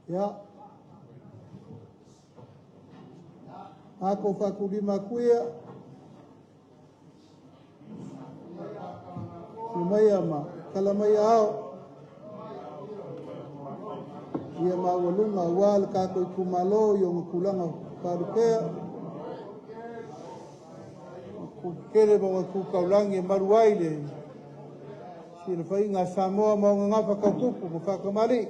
Ya. Ako whakurima kuia. Si mai ama. Kala mai ao. Ia mawalunga wal kako i kumalo yung kulanga parupea. Kere mga kukaulangi maruaile. Sila pa inga Samoa mga nga whakautupu mo whakamari.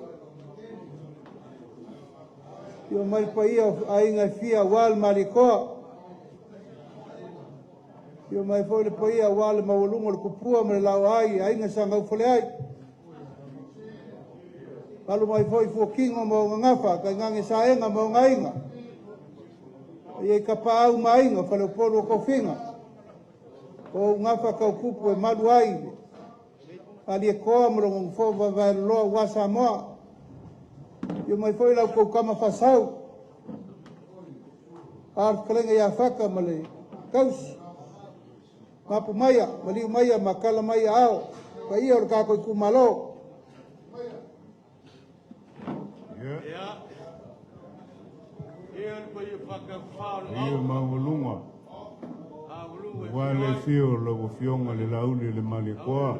Yo mai pa ia ainga fia wal marikoa. Yo mai fole pa ia wal mawalunga le kupua me lau ai ainga sangau fole ai. Palu mai foi fuokingo mga ngafa ka ngangi saenga mga inga. Ia kapau mainga fale polo kofinga. O ngafa kaukupu e malu ai. Ali e koa mrongo mfova vai loa wasa moa. Yo mai foi lau kou kama fasau. Ar kelenga ia whaka male kaus. Mapu maya, maliu maya, makala maya ao. Pa ia ora kako i kumalo. Ia mawalunga. Wale fio lago fionga le lauli le malikoa.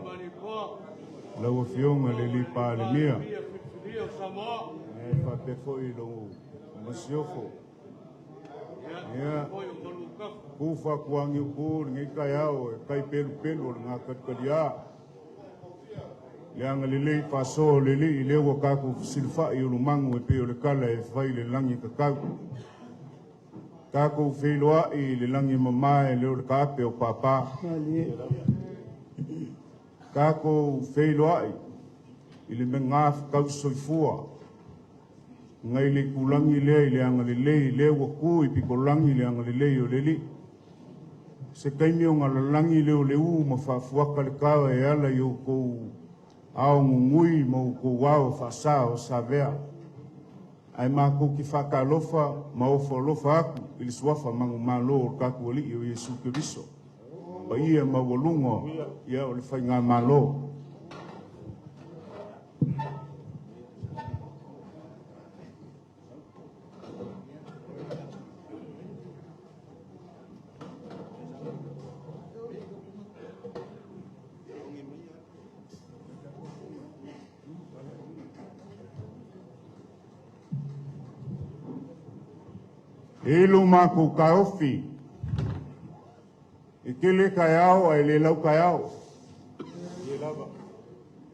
Lago fionga le lipa le mia. E fa pefo i lo masiofo. Ia kufa kuangi ukur ngi kayao kai pelu pelu nga katkadia. Leanga lele faso lele lewa kaku silfa i lumangu e peo le kala e fai le langi kakau. Kako wheloa i le langi mamae leo le kape o papa. Kako wheloa i le menga kau soifua. Ngai le kulangi lea i le anga le lei lea waku i piko langi le anga le lei o le li. Se kaimi o ngala langi leo le u ma whafuaka le kawa e ala i o kou ao ngungui ma o kou wao whasa o sa vea. Ai mako ki whakalofa ma o whalofa aku i le suafa mangu malo o kaku ali i o Yesu Kiriso. Pa ia ma walungo ia o le whainga malo. Elu mako kaofi. E kele kayao ai le lau kayao.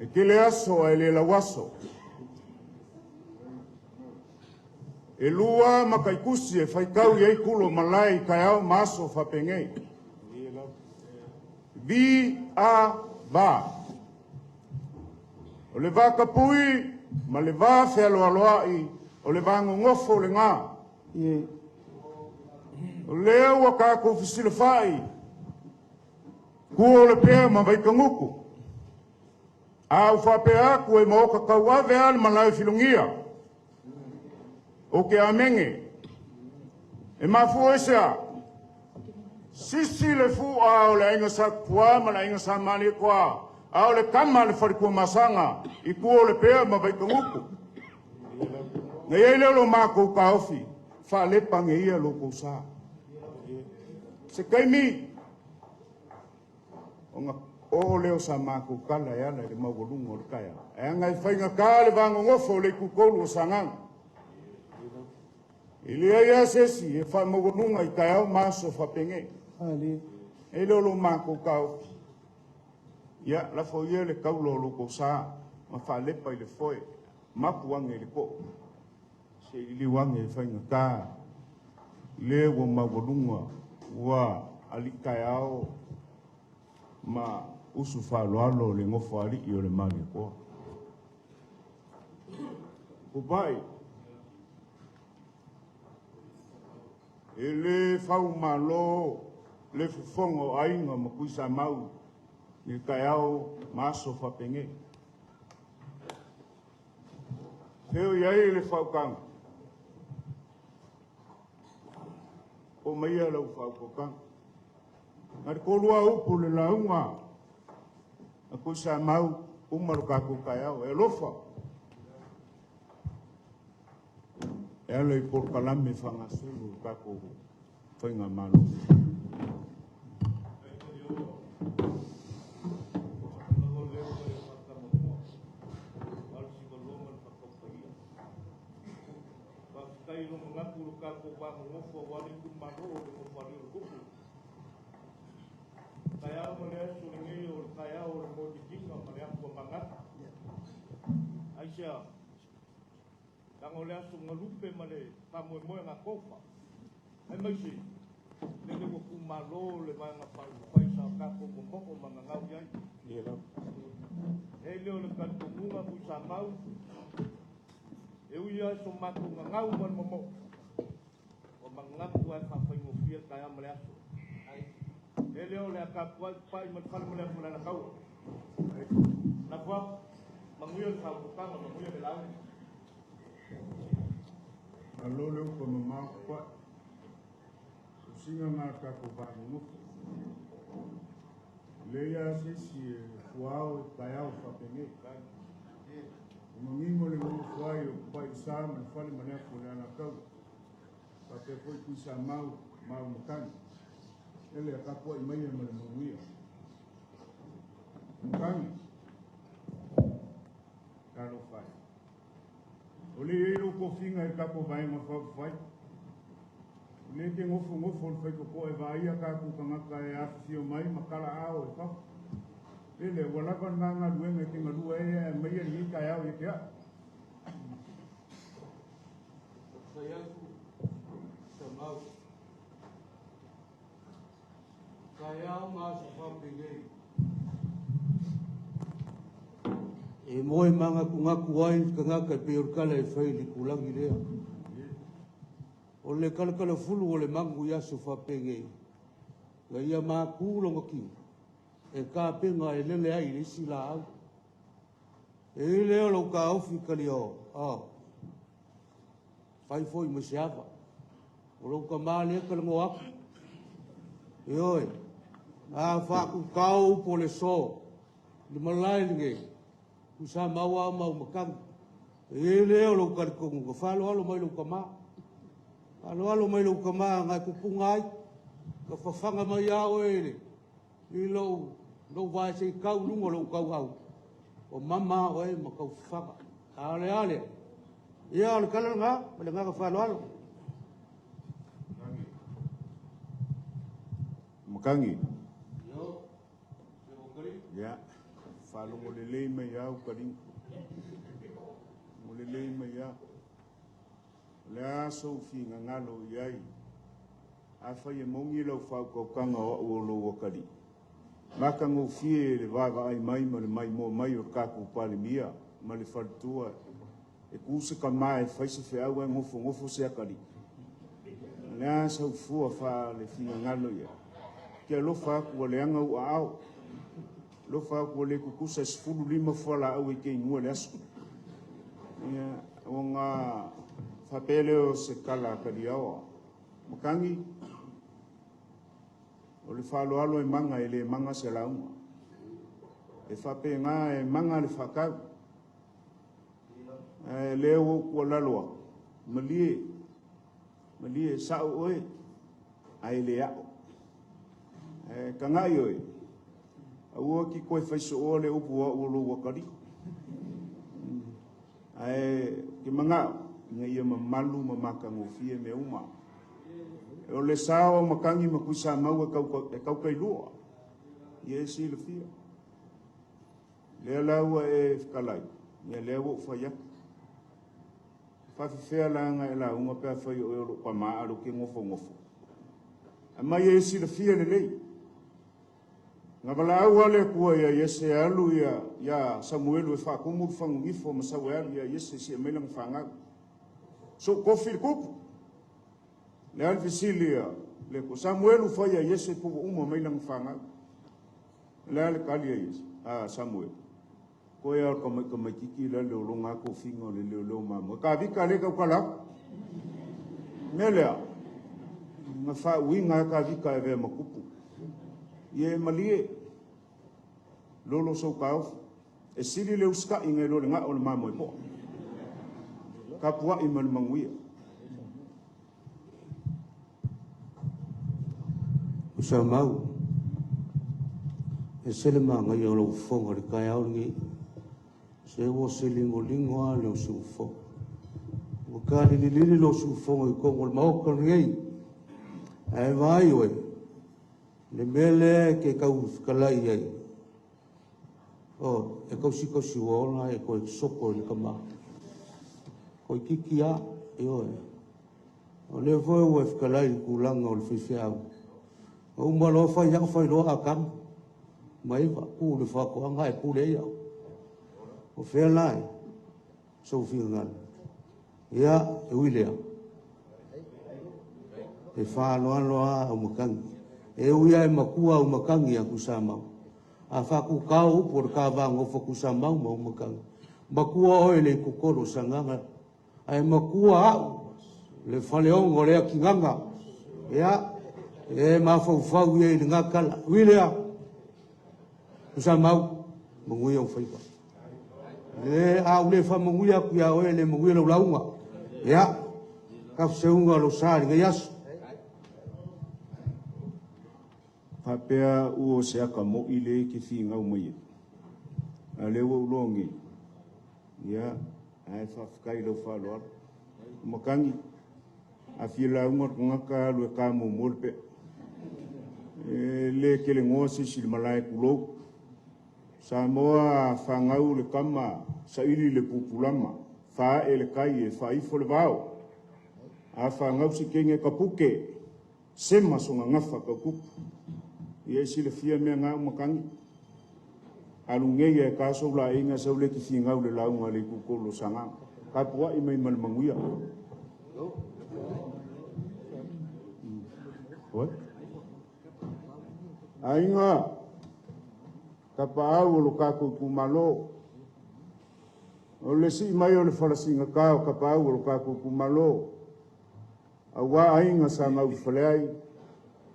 E kele aso ai le lau aso. E lua makaikusi e whaikau i eikulo malai kayao maso whapengei. Vi a va. O le va kapui ma le va whealoa loai o le va ngofo le ngā. O leo wa kako fisile fai. Kua le pea ma vai kanguku. Au whapea aku e maoka kauawe al malai filungia. O ke amenge. E mafu esea. Sisi le fu au le inga sa kua ma le inga sa mali kua. Au le kama le wharikua masanga. I kua le pea ma vai kanguku. Na iei leo mako ka ofi. Wha lepa nge ia loko saa. Se kaimi o leo sa mako kala ya le mawalunga o le kaya. E angai whainga ka le vango ngofo le kukolu o sangang. Ili ai asesi e wha mawalunga i kaya o maso whapenge. E leo lo mako kau. Ia la fo ia le kaulo loko sa. Ma wha lepa i le foe. Mapu wange le ko. Se ili wange whainga ka. Leo mawalunga. Wa alikayao ma usu whaloalo le ngofo ali i o le mali koa. Kupai, e le whau malo le fufongo ainga ma kuisa mau ni kayao maso whapenge. Heo iai le whau kanga. O maia lau whaukokang. Ngari kolua upu le launga. A kuisa mau umaru kako kai au. E lofa. Ela i por kalame whangasuru kako whainga malo. Aisha, tango le asu ngalupe male tamu moe nga kofa. Ai mai si, le le ku malo le vai nga pai sa ka ko mo manga ngau yai. Ia. E leo le kanto munga ku sa mau. E uia so matu nga ngau man mo. O manga ku ai fa fa ngo fia ka male asu. E leo le ka pai man fa male na kau. Na fa manguia sa ku ka manguia de lao. Alo leo ko mama kwa singa nga kako bangu. Leia sisi fuao kayao fapenge. Mangingo le mo fuai o pai sa man fali mane fula na kau. Pape foi ku sa mau mukan. Ele akapo i mai mo le manguia. Mukan. Kalo fai. Ole ero ko finga e kapo vai ma fai. Le te ngofo fai ko e vai a ka ku kanga ka e afio mai makala ao e ka. Ele wala kan nga luenga te ngalu e mai ni ka ao e ka. Saya semau. Saya mas fapingai. E moe manga ku ngaku ai kanga ka peor kala e fai li kulangi lea. O le kala fulu o le mangu ya su fapingai. Ga ia ma ku longa ki. E ka penga e lele ai le sila au. E leo lo ka ofi kali o. Fai foi mo siava. O lo ka male kala mo aku. E oi. A fa ku kau po le so. Ni malai nge. Kusa mawa mau makan. E leo lo ka ko ko falo alo mai lo ka ma. Alo mai lo ka ma ngai ku pungai. Ka fafanga mai ao ele. I lo vai se kau lungo lo kau au. O mama o e ma kau fafanga. Ale. Ia le kala nga, le nga ka falo alo. Makangi. Yo. Se bongari. Ya. Falo mo le lei mai au karing. Mo le lei mai ya. Le aso fi ngalo yai. Afa ye mongi lo fa ko kanga o lo wakari. Maka ngo fie le vaga ai mai ma le mai mo mai o kaku pale mia ma le faltua e kusa ka mai fa se fe au ngofo se akari. Le aso fu fa le fi ngalo ya. Ke lo fa ko le anga u au. Lo fa ko le kukusa sfulu lima fola au ke ngua le aso. Ya onga fa pele o se kala ka diao. Makangi o le falo alo e manga ele manga se launga. E fa pe nga e manga le fakau. E leo ko laloa. Malie sa oe ai le ao. E kangai oe. Aua ki koe faiso o le upu o lo wakari. Ai ki manga nga ia mamalu mamaka ngofie me uma. O le sao makangi makuisa mau e kau kai lua. Ie si le fia. Le laua e kalai. Ia lewa ufaya. Whawhiwhea langa e la unga pia whai o ero kwa maa alo ke ngofo. A mai e si le fia le lei. Nga wala au ale kua ia yese alu ia Samuelu e whakumur whangu ngifo ma sawe alu ia yese si e melang whangau. So kofi le kupu. Le alfisilia le ko Samuel foi a Yese po uma mai lang fanga le kali Yese Samuel ko ya ko mai kiki le lo longa ko fingo le lo mama ka vi ka le ka kala mele ma fa winga ka vi ka ve makupu ye malie lolo so ka e sili le uska inga lo nga o mama po ka pua i mal manguia Sa mau. E sele manga i alo fonga le kai au ngi. Se wo se lingo a le su fo. O ka li lo su fonga i kongo le mau ka ngai. Ai vai oe. Le mele ke kau kalai ai. O, e kausi wona e koe soko le kama. Koe kiki a, e oe. O le foi ue whakalai kulanga o le whiwhiau. O umalo whai hau whai roa akam. Mai wa ku le whakoanga e ku le iau. O whea lai. So whia ngana. Ia, e uilea. E whanoa au makangi. E uia e makua au makangi a kusamau. A whaku kau upo ka vango whaku samau mau makangi. Makua oe le kukoro sanganga. Ai makua au. Le whaleongo lea ki nganga. Ia, e mawhau e le ngakala. Uilea. Kusamau, manguia o whaipa. Le au le whamanguia kuia oe le manguia lau launga. Ia, ka wseunga lo sari ngai asu. Papea uo se aka mo i le ki fi ngau mai. A le ua ulongi. Ia, ai whawhikai lau whaloa. Makangi. A fi la unga ngaka lue ka mo molpe. Le ke le ngosi si le malai kulou. Sa moa whangau le kama sa ili le pupulama. Wha e le kai e whaifo le vau. A whangau si kenge kapuke. Sema songa ngafa ka kupu. Ia si le fia mea ngau makangi. Alungei e kaso la inga sa ule ki fi ngau le launga le kukolo sanga. Ka pua i mai manmanguia. Oi? Ainga. Ka paau lo kako kumalo. O le si mai o le whalasinga kao ka paau lo kako kumalo. Awa ainga sa ngau whaleai.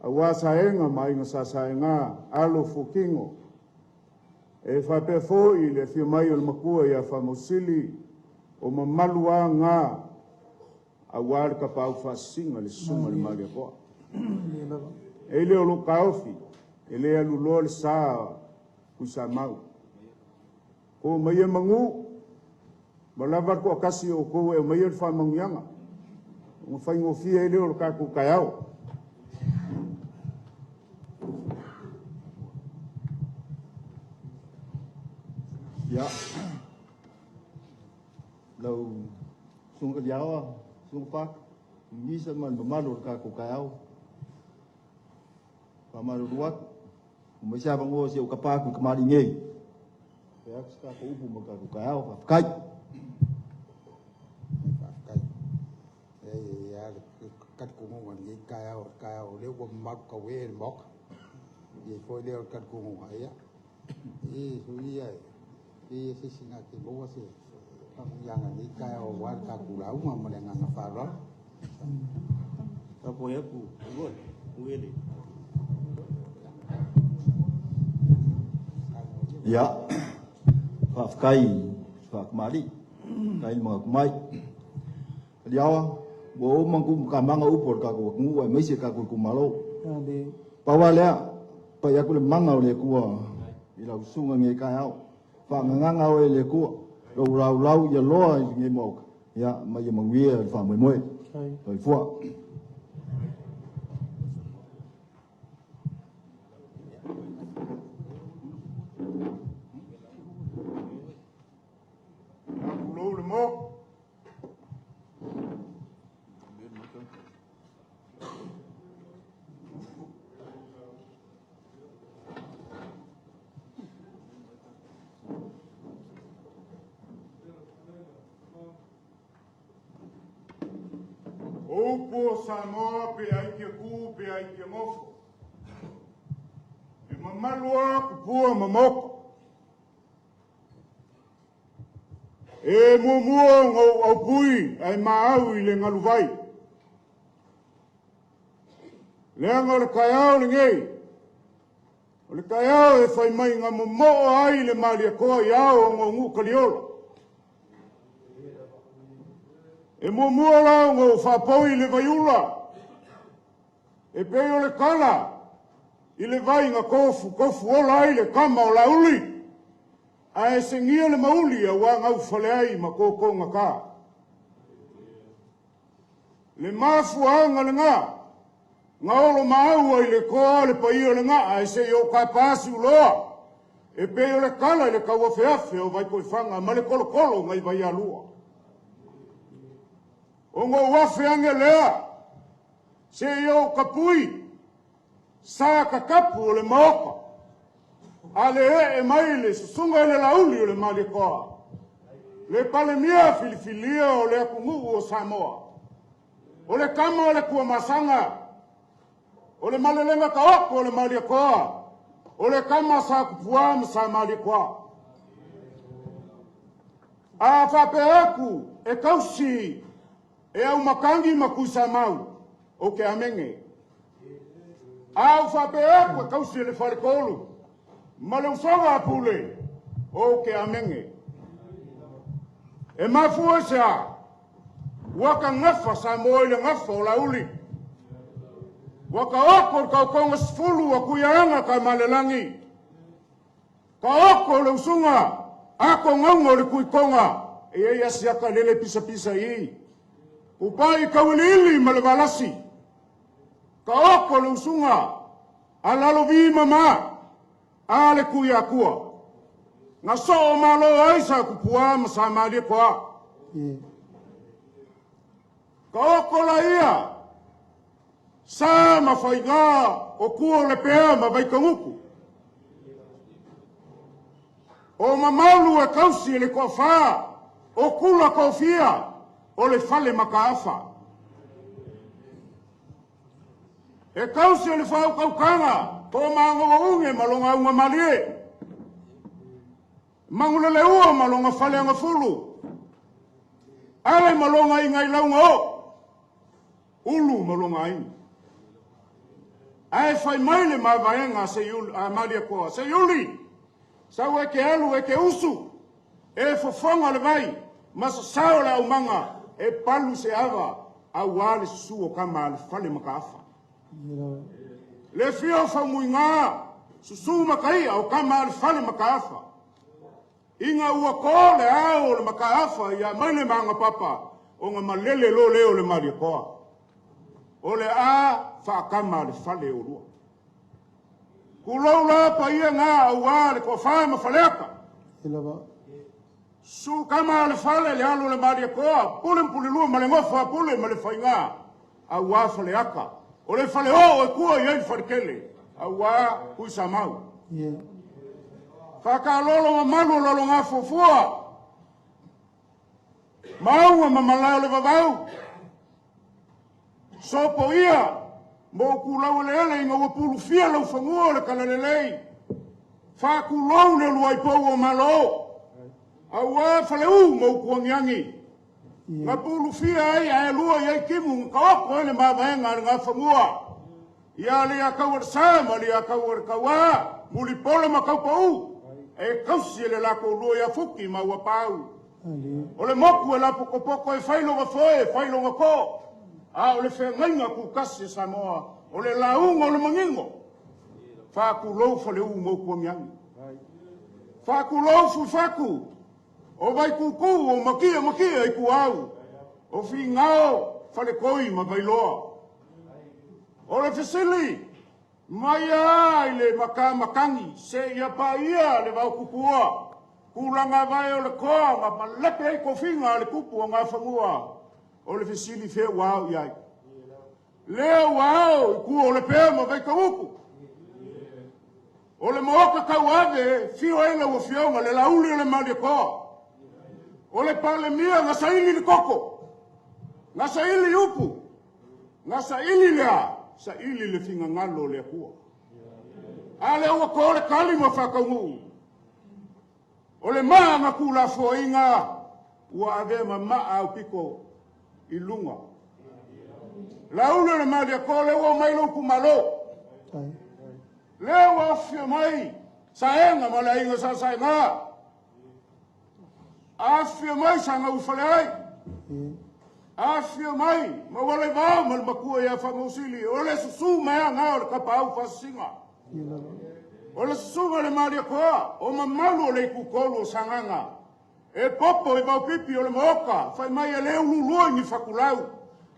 Awa saenga mai nga sa saenga alo fukingo. E whape foi le fio mai o le makua ia whamosili o mamalua ngā awa le ka pau whasinga le sunga le malia koa. E leo lo kaofi, e lea lulo le saa kusa mau. Ko mai e mangu, malavar ko akasi o koe e mai e whamangianga. O whaingo fia e leo lo kako kaiao. Dạ. Lâu xuống cái giáo xuống phát nghĩ sao mình mà lột cả củ cải và mà lột quát mới sao bằng ngô siêu capa của cama đi nghe cái cả củ bùn mà cả củ cải và cách cắt củ ngon cái cải nếu mà mặc cầu về móc vậy thôi đeo cắt củ ngon ấy á ý suy vậy i sisina ke bo se yang ni ka o wa ka ku la uma mo lenga na fa ro Ka po ya ku. Ngoi. Uele. dạ và cây và mà đi cây mà mai giáo bố mang cũng cả mang ở upor cả của ngủ mấy sự cả của malo bawa lea pa ya ku mang au le ku i lau sunga nge ka au fa ngang au le ku rau lau ya lo nge mo ya ma ya mang wie fa moi moi rồi phua Kulou le mo. Opo Samoa pe ai ke ku pe ai ke ngofo. E mamalua kupua mamoko. E mua ngau au pui ai maau i le ngaluvai. Le anga le kaiao le ngei. O le kaiao e whai mai ngā momo ai le malia koa i ao o ngongu kaliolo. E mua lao ngau whapoi le vaiula. E peo le kala. I le vai ngā kofu ola ai le kama o lauli. A e sengia le mauli a wā ngau whale ai ma kōkō ngā kā. Le mafu anga le ngā. Ngā olo maua i le koa le paia le ngā. A e se i o ka pāsi uloa. E pe o le kala i le kaua feafe o vai koe whanga. Ma le kolo kolo ngai vai alua. O ngō wafe ange lea. Se i o ka pui. Sa ka kapu o le maoka. A le e mai le susunga le lauli o le mali koa. Le pale mia filifilia o le akungu o Samoa. O le kama o le kua masanga. O le malelenga ka oko o le mali koa. O le kama sa kupuam sa mali koa. A whape aku e kausi e au makangi makusa mau o ke amenge. A whape aku e kausi le wharekolu. Ma le usonga apule o ke amenge. E mafua sea waka ngafa sa moe le ngafa o lauli. Waka oko ka konga sfulu wa kuyaanga ka malelangi. Ka oko le usunga ako ngongo le kuikonga. E ei asiaka lele pisa pisa i. Upai kawilili malevalasi. Ka oko le usunga alalovi mama. Ale kuya kua. Nga so malo aisa kupua masama di kwa. Ka oko la ia. Sa mawhainga o kua le pea ma vai kanguku. O mamalu e kausi le kua wha. O kula kofia. O le fale makaafa. E kausi le whau kaukanga. Ko maanga unge malonga unga malie. Mangula le ua malonga fale anga fulu. Ale malonga inga ilaunga o. Ulu malonga inga. Ai fai maile ma vaenga se yuli a malia koa. Se yuli. Sa ue ke alu e ke usu. E fofonga le vai. Masa sao le au manga. E palu se ava. Au wale suo kama le fale makaafa. Le fio fa muinga susu makai au kama al fale makaafa. Inga ua ko le au le makaafa ya maile manga papa. O nga malele lo leo le mali koa. O le a fa kama le fale o lua. Kulau la pa ia nga au wa le ko fa ma faleka. Su kama le fale le alu le mali koa. Pule lua ma le ngofa pule ma le fainga. Au wa fale aka. O le fale o e kua iei wharikele. A wā kui sa mau. Whaka lolo ma malu lolo ngā fufua. Maunga ma malao le vavau. Sopo ia. Mo ku lau le ele inga wapulu fia lau whangua le kalalelei. Whaku lau le luai pou o malo. A wā fale mo kuangiangi. Nga pulu fia ai a lua iei kimu ka oko ele mawaenga ngā whamua. Ia le a kawar sama le a kawar kawa. Muli pola ma kau pau. E kausi ele lako lua ia fuki ma ua pau. O le moku e lapo kopoko e whailo wa foe, whailo wa ko. A o le whengainga ku kasi Samoa. O le launga o le mangingo. Whaku lau fale mo kuangiangi. Whaku lau whaku. O vai kuku o makia i ku au. O fi ngao fale koi ma vai loa. O le fesili. Mai ai le makangi. Se ia pa ia le vau kupua. Kulanga vai o le koa. Ma lepe ai kofinga le kupu o ngā whangua. O le fesili fe wau iai. Leo wau i ku o le pēr ma vai kauku. O le mooka kau ave. Fio eila o fionga le lauli o le malia koa. O le pale mia nga sa ili li koko. Nga sa ili upu. Nga sa ili lea. Sa ili le finga ngalo le kua. Ale ua ko le kalima whakaungu. O le maa nga kula fo inga. Ua ave ma maa au piko i lunga. La ule le malia ko le ua mai luku malo. Le ua fio mai. Sa enga ma le inga sa inga. Afia mai sanga ufale ai. Afia mai. Ma wale vau mal makua ia whangausili. O le susu mea ngā o le kapau whasinga. O le sunga le maria koa, o mamalu o le kukolu o sanganga. E popo e maupipi o le mooka, fai mai e leo lulua ni fakulau.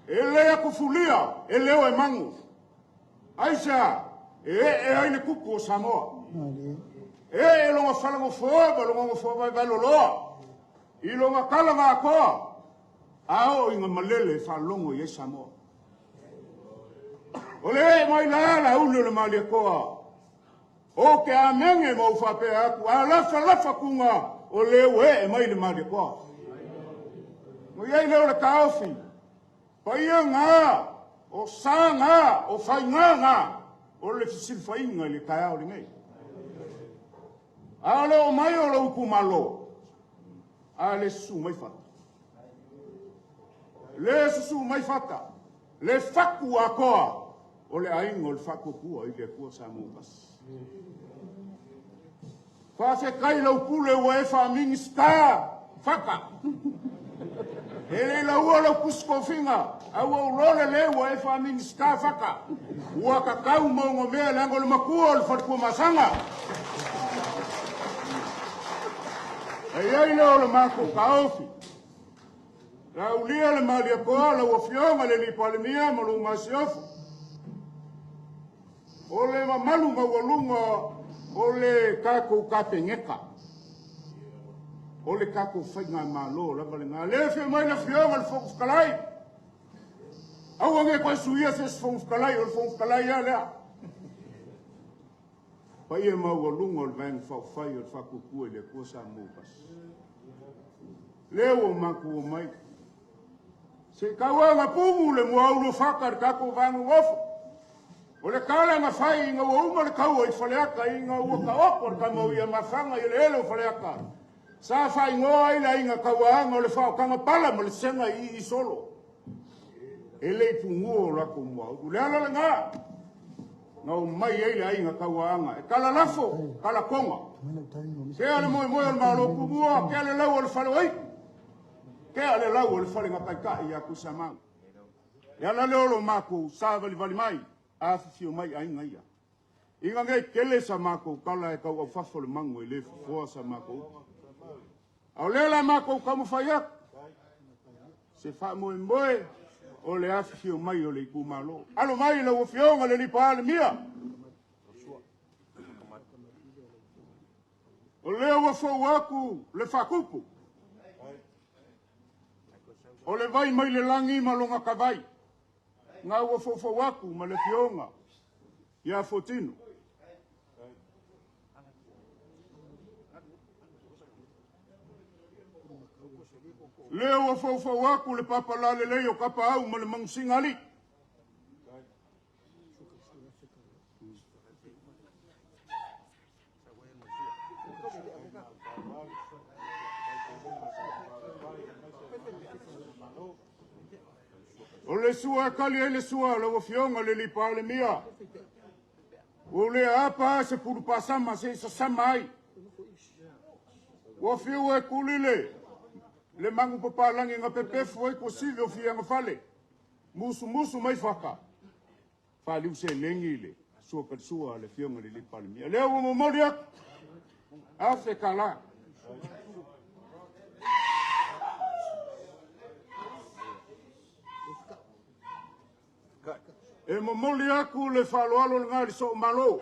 E lea kufulia, e leo e mangu. Aisa, e aile kuku o Samoa. E longa falango foba, longa foba vai loloa. I longa kalanga koa. Ao inga malele fa longo ye Samoa. Ole mai la ulu le malia koa. O ke a menge mo whape aku, a lafa kunga o leo e mai le malia koa. Mo iei leo le kaofi, pa ia ngā, o sā ngā, o whai ngā, o le fisil whainga le kai au le ngai. A leo mai o lau kumalo, a le susu mai whata. Le susu mai whata, le whaku a koa, o le aingo le whaku kua i le kua sa mūpas. Whase kai lau pule ua e whamingi ska, whaka. Ele la ua lau kusko finga, a ua ulole le ua e whamingi ska, whaka. Ua kakau maungo mea le ango le makua o le whatkua masanga. E iei leo le mako kaofi. La ulia le malia koa, la ua fionga le li palemia, ma lu masiofu. O le mamalu mawalunga, o le kako kapengeka. O le kako whainga malo, la vale ngā. Le fia mai na fionga le whongwhkalai. Au ange koe suia se whongwhkalai, o le whongwhkalai a lea. Pai e mawalunga o le vang whawhai o le whakukua i le kua sa mūpas. Leo o maku o mai. Se kauanga pumu le muaulu whakar kako vangu wofu. O le kala nga whai inga ua uma le kaua i whaleaka inga ua ka opo ka mau ia mawhanga i le ele o whaleaka. Sa whai ngoa ila inga kauanga o le whaokanga pala ma le senga i solo. E le pungu o lako mua. U le ala le ngā. Nga o mai eile inga kauanga. E kala lafo, kala konga. Kea le moe moe o le maaloku mua, kea le lau o le whalewai. Kea le lau o le whalenga kaikai a kusamau. E ala le olo mako, sa vali mai. A fio mai ainga ia. Inga ngai kele sa mako kala e kau au fafo le mango e le foa sa mako. Au lela mako kamu whaiak. Se wha moe moe o le a fio mai o le iku malo. Alo mai le ufionga le lipa ale mia. O le ua fau aku le whakupu. O le vai mai le langi malonga kawai. Ngā ua fau aku ma le fionga. Ia fotino. Le ua fau aku le papa la le lei o kapa au ma le mangsingali. O le sua kali e le sua la ua fionga le lipa le mia. O le apa se puru pasama se sa sama ai. Ua fio e kulile. Le mangu papalangi nga pepefu e kosile o fianga fale. Musu mai whaka. Whaliu se lengi le. Sua ka sua le fionga le lipa le mia. Leo ua momori aku. Afe kala. E momoli aku le whaloalo le ngāri so malo.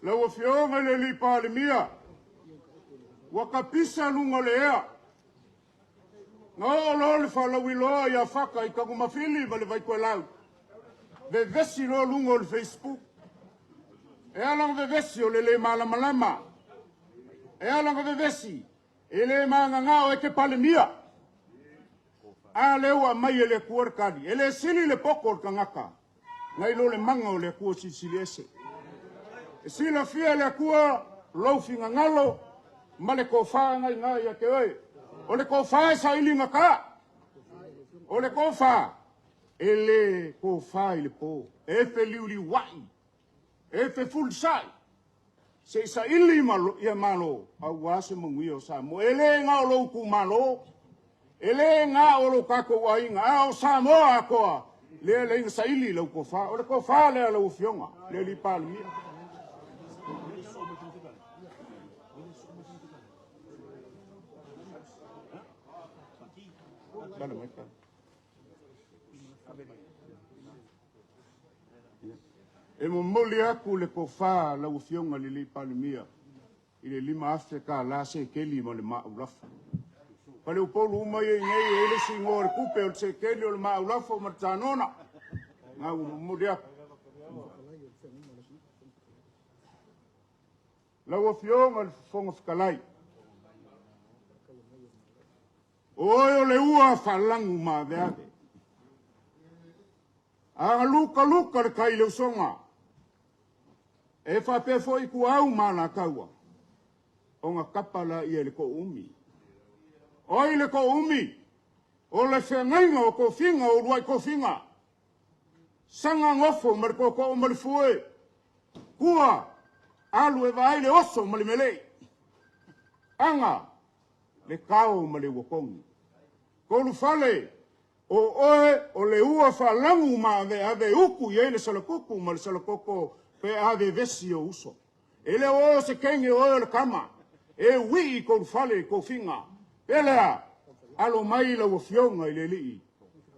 Le ua fionga le lipa le mia. Waka pisa lunga le ea. Ngā olo le whalawiloa ia whaka i kagumawhili ma le vai koe lau. Ve vesi lo lunga o le Facebook. E alanga vevesi o le malama. E alanga vevesi. E le manga ngao e ke palemia. A leua mai e le kuarkari. E le sili le poko o kangaka. Ngai lo le manga o le kua sisili ese. E sila fia le kua loufi ngangalo. Ma le kofa ngai a ke oi. O le kofa e sa ili ngaka. O le kofa. E le kofa i le po. E fe liuri wai. E fe full sai. Se sa ili malo ia malo au wase mungi o sa mo ele nga o lo ku malo ele nga o lo ka ko ai nga o sa mo a ko le sa ili lo ko fa o le ko fa le lo fionga le li palmi dale mai ka e mo moli aku le ko fa la ufionga le li palmia i le lima afe ka la se keli mo le maulafa pale upolu mai nei ele singo le kupe o se keli o le maulafa o martanona nga moli aku la ufionga le fonga fkalai o le ua falangu ma veave a luka le kai le songa e fa pe foi ku au mana kaua o nga kapala i le ko umi o i le ko umi o le whengainga o ko finga o ruai ko finga sanga ngofo mar ko mar fue kua alu e vai le oso mali mele anga le kau mali wokongi ko lu fale o oe o le ua falangu ma ave uku i le salakuku ma le salakoko pe ave vesi o uso. Ele o se kenge o le kama. E wi ko fale ko finga. Pelea alo mai la o fionga i le li.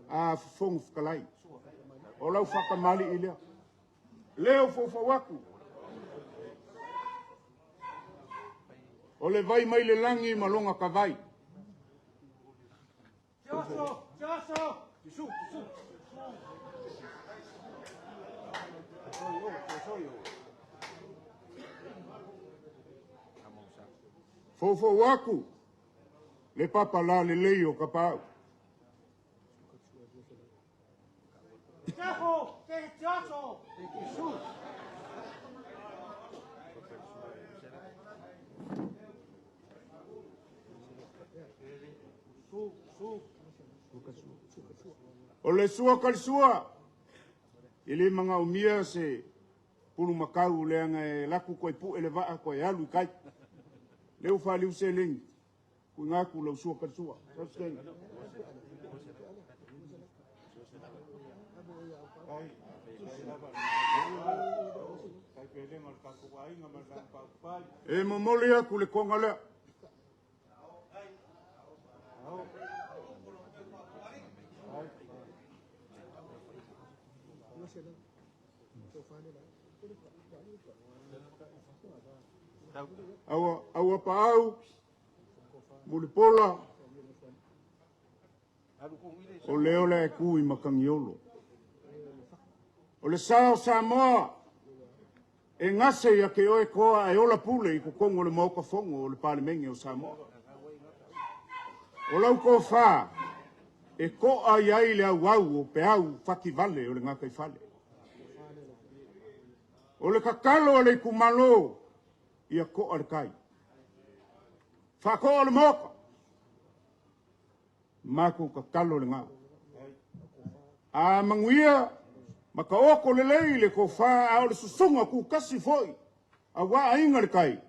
A fong fkalai. O lau whakamali i lea. Leo fofawaku. O le vai mai le langi malonga ka vai. Fofo waku le papa la le lei o kapau. O le sua kalsua i le manga umia se pulu makau leanga e laku koe pu ele vaa koe alu kai leu whaliu se ling ku ngaku lau sua kalsua e momoli aku le konga lea Awa paau mulipola o leo le kui makangiolo o le sao Samoa e ngase ya ke oe koa e ola pule i kukongo le mauka fongo o le palimengi o Samoa o lau ko fa e koa iai le au o pe au faki vale o le ngakai fale o le kakalo o le kumalo ia ko al kai fa ko al moka mako ka kalo le nga a manguia maka oko le leile ko fa a le susunga ku kasi foi a wa inga le kai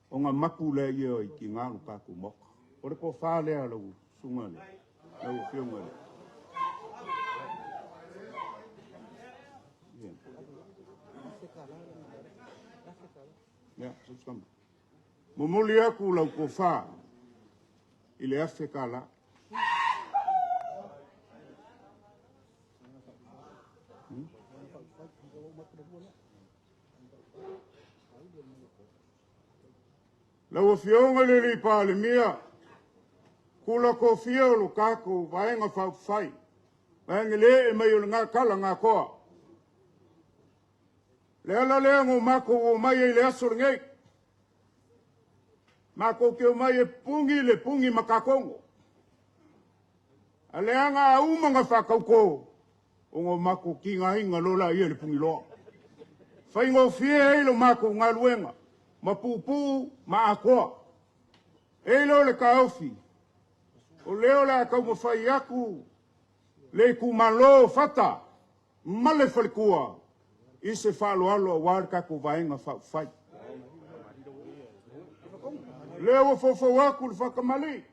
o nga maku le ia i ki nga ka ku moka o le ko fa le ala sunga le au fionga le ya subscribe momoli aku lau ko fa ile afe kala lau fionga le li pale mia kula ko fio lu kako vaenga fa fai vaenga le e mai nga kala nga koa le ala le ngo mako o mai le asor ngai mako ke o mai le pungi makakongo ale anga uma nga fakauko o ngo mako ki nga hinga lola ia le pungi lo fai ngo fie lo mako nga luenga mapupu ma akoa e lo le kaofi o leo la ka mo fai aku le kumalo fata male falkua i se falo alo war ka ko vaenga fa fai Leo fofo aku le whakamali.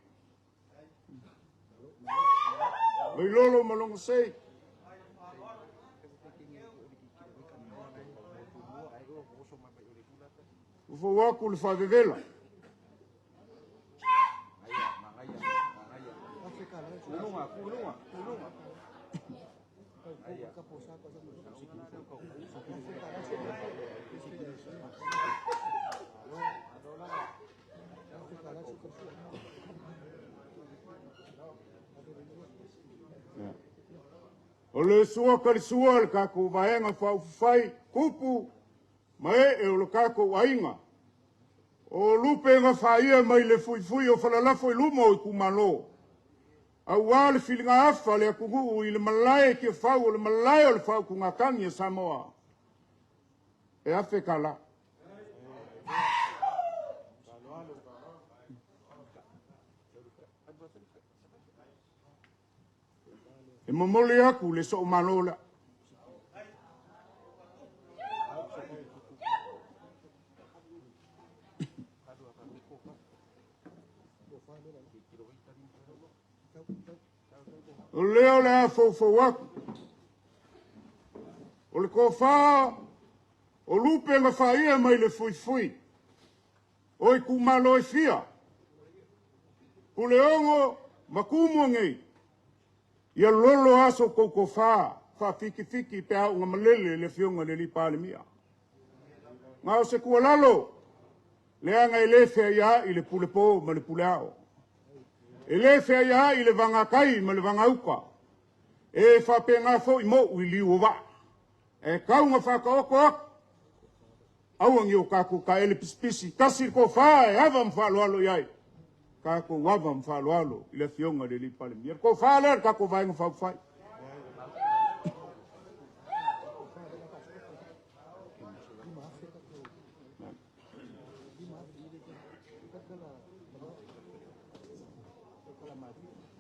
Oi lolo malongo sei. Fofo aku le whawewela. O le sua karisua le kako vaenga whai kupu mai e o le kako wainga. O lupe nga whaia mai le fui o whalalafo i lumo i kumalo. A wale whilinga afa le akugu i le malai ki whau o le malai o le whau ku ngakangi e Samoa. E afe kala. E mamole aku le so malola. O leo le a fofo aku. O le kofa o lupe nga whaia mai le fui. O i kumalo e fia. O le ongo makumu ngei. Ia lolo aso koko wha fiki pe au nga malele le fionga le lipa le mia. Nga o se kua lalo, le anga i le fea ia i le pulepo ma le puleao. E le fea ia i le vangakai ma le vangauka. E whape ngā fo i mo ui liu o wa. E kau nga whaka oko ak. Auangi o kako ka ele pispisi. Kasi ko wha e ava mwhaloalo iai. Kako wava mwhaloalo i le fionga le lipa le mia. Ko wha lea kako vaenga whauwhai.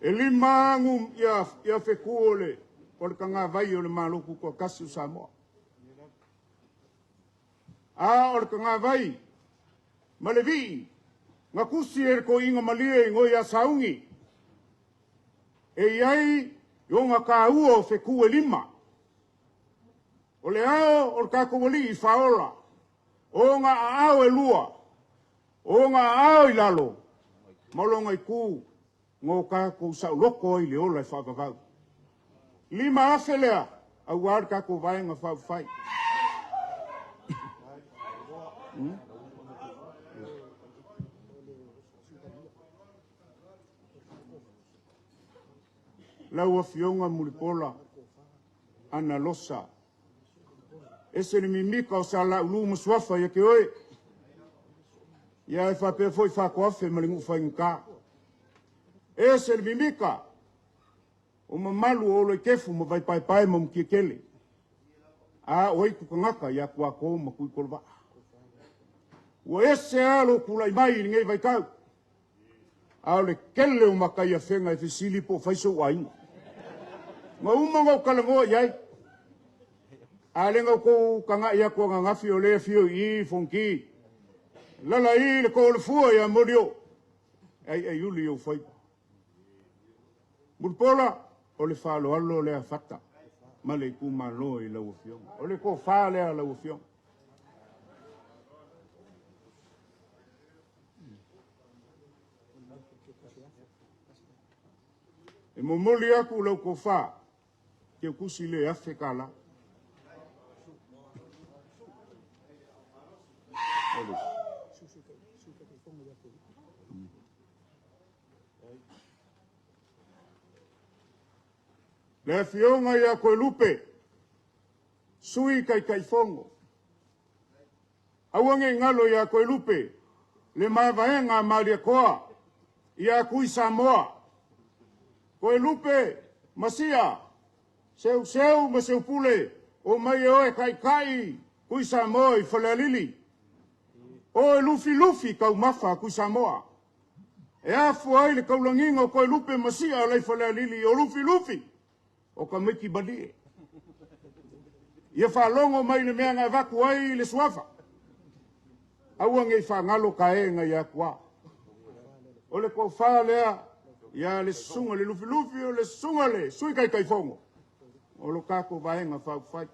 E lima angu ia wheku o le ka ngā vai o le maloku ko kasi o Samoa. A o le ka ngā vai, ma le vii, ngā kusi e ko inga malia i ngoi a saungi. E iai, o ngā ka ua o wheku e lima. O le ao, o le kako wali i whaola. O ngā ao e lua. O ngā ao i lalo. Malonga i kū. Ngō kako sa loko i le ola i whakakau. Lima afe lea, au ar kako vaenga whauwhai. Lau a fionga mulipola, ana losa. Ese ni mimika o sa la ulu masuafa ya ke oe. Ia e whape foi whakoafe malingu whainga. Ese ni mimika. O mamalu o lo kefu mo vai pai mo mkikele. A oi kukangaka ya kuako mo kuikolva. O ese alo kulai mai ngei vai kau. A le kele o makai a whenga e fisili po faiso wainga. Nga umonga o kalangoa iai. A lenga ko kanga ia ko ngafi o le fio i fonki. Lala i le ko le fua ya morio. Ai yuli o fai. Mulpola o le falo allo le afata. Ma le kumalo i la ufion. O le ko fale a la ufion. E momoli aku lau ko fa. Ke kusi le afe kala. Le fionga ia koe lupe. Sui kai fongo. Awange ngalo ia koe lupe. Le mavaenga maria koa. Ia kui Samoa. Koe lupe masia. Seu ma seu pule. O mai oe kai kui Samoa i whalalili. O lufi kau mafa kui Samoa. E afu ai le kaulanginga o koe lupe masia o lai whalalili. O lufi. O ka miki balie. Ia whalongo mai le mea ngai waku ai le suafa. Aua ngai whangalo ka e ngai a kua. O le ko wha lea, ia le sunga le lufi lufi o le sunga le, sui kai kai fongo. O lo kako vaenga whau whai.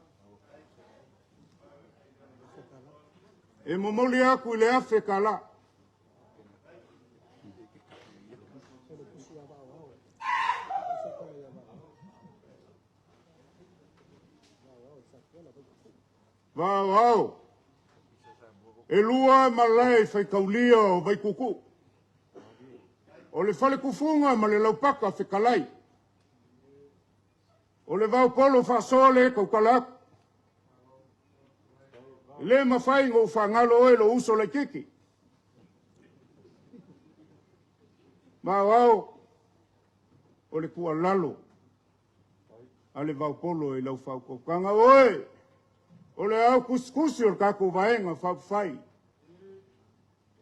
E momoli aku i le afe ka la. Vau, e lua malai fai kaulia o vai kuku. O le fale kufunga ma le laupaka whikalai. O le vau polo whasole kaukalaku. Le mawhai ngō whangalo e lo uso le kiki. Vau, o le kua lalo. A le vau polo e lau whau kaukanga oe. O le au kuskusi o le kako vaenga whai.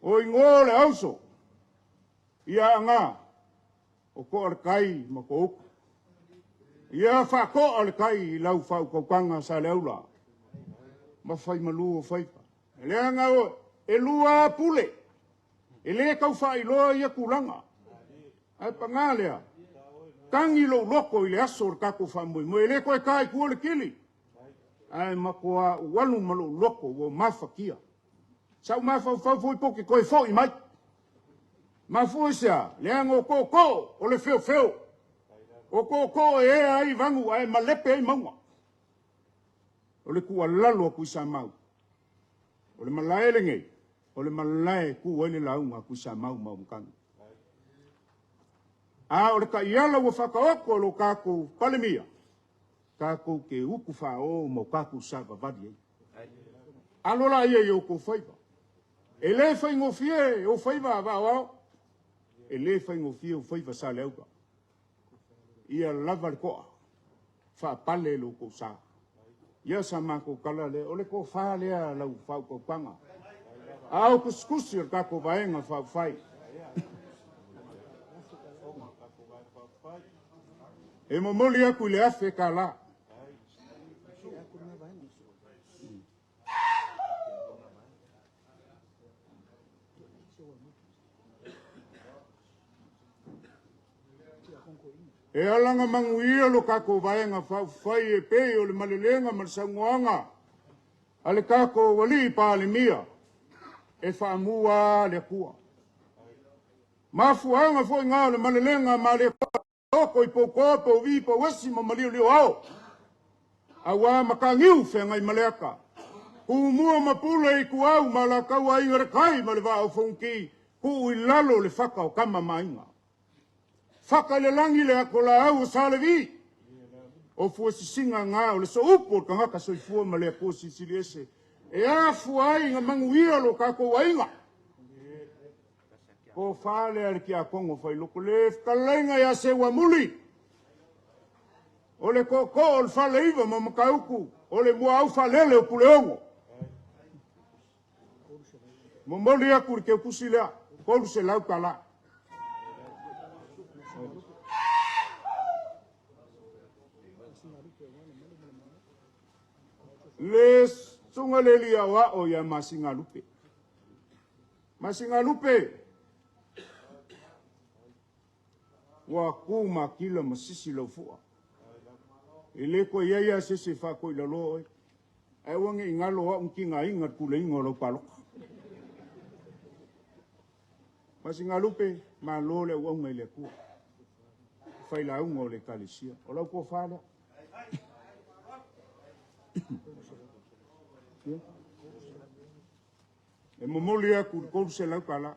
O ingo le auso. Ia ngā. O ko al kai ma ko uku. Ia whako al kai i lau whau kaukanga sa le aula. Ma whai malu o whaipa. E lea ngā o. E lua pule. E le kau whai loa ia kulanga. Ai pa ngā lea. Tangi lo loko i le aso o le kako whamui. Mo e le koe kai kua le kili. Ai makoa walu malo loko o mawhakia. Sau mawhau fau poke koe fo i mai. Mawhau sia, leanga o ko, o le feo. O ko e ai vangu, ai malepe ai maunga. O le kua lalo a kuisa mau. O le malae le ngei. O le malae kua ele launga kuisa mau mkangi. O le ka iala ua whakaoko lo kako palemia. Kako ke uku whao mo kako sa vavadi ei. Alola ia i o ko whaiva. E le whaingofie o whaiva vao. E le whaingofie o whaiva sa leuka. Ia lava le koa. Whapale lo ko sa. Ia sa mako kala le. O le ko wha lea lau whau ko panga. Au kuskusi o kako vaenga whau whai. E momoli aku le afe ka la. E alanga manguia lo kako vaenga whau whai e pei o le malelenga ma le sanguanga. A le kako wali pa le mia. E whaamua le kua. Mafuanga fo ngā le malelenga ma le oko i poko po vi po wasi ma malio leo ao. Awa makangiu whenga i maleaka. Ku mua mapula i ku au ma la kaua i ngarakai ma le vao fonki. Ku i lalo le whaka o kama mainga. Whaka le langi le ako la au o sale vi. O fua sisinga ngā o le so upo ka ngaka soifua ma le ako sisili ese. E a fuai ngā manguia lo kako wainga. Ko whale ale ki a kongo whai loko le whakalenga ia se wa muli. O le koko o le whale iwa ma makauku. O le mua au whalele o pule ongo. Mo moli aku ke kusi lea. Kolu se lau kala. Le sunga le lia wa o ya masinga lupe. Masinga lupe. Wa kuma kila masisi lo fua. Ele ko ia se fa ko ila lo. Ai wangi ngalo wa unkinga inga kule ingo lo palo. Masinga lupe ma lo le wa ngele ku. Fai la ungo le kalisia. O lo ko fala. E momoli aku ko se la kala.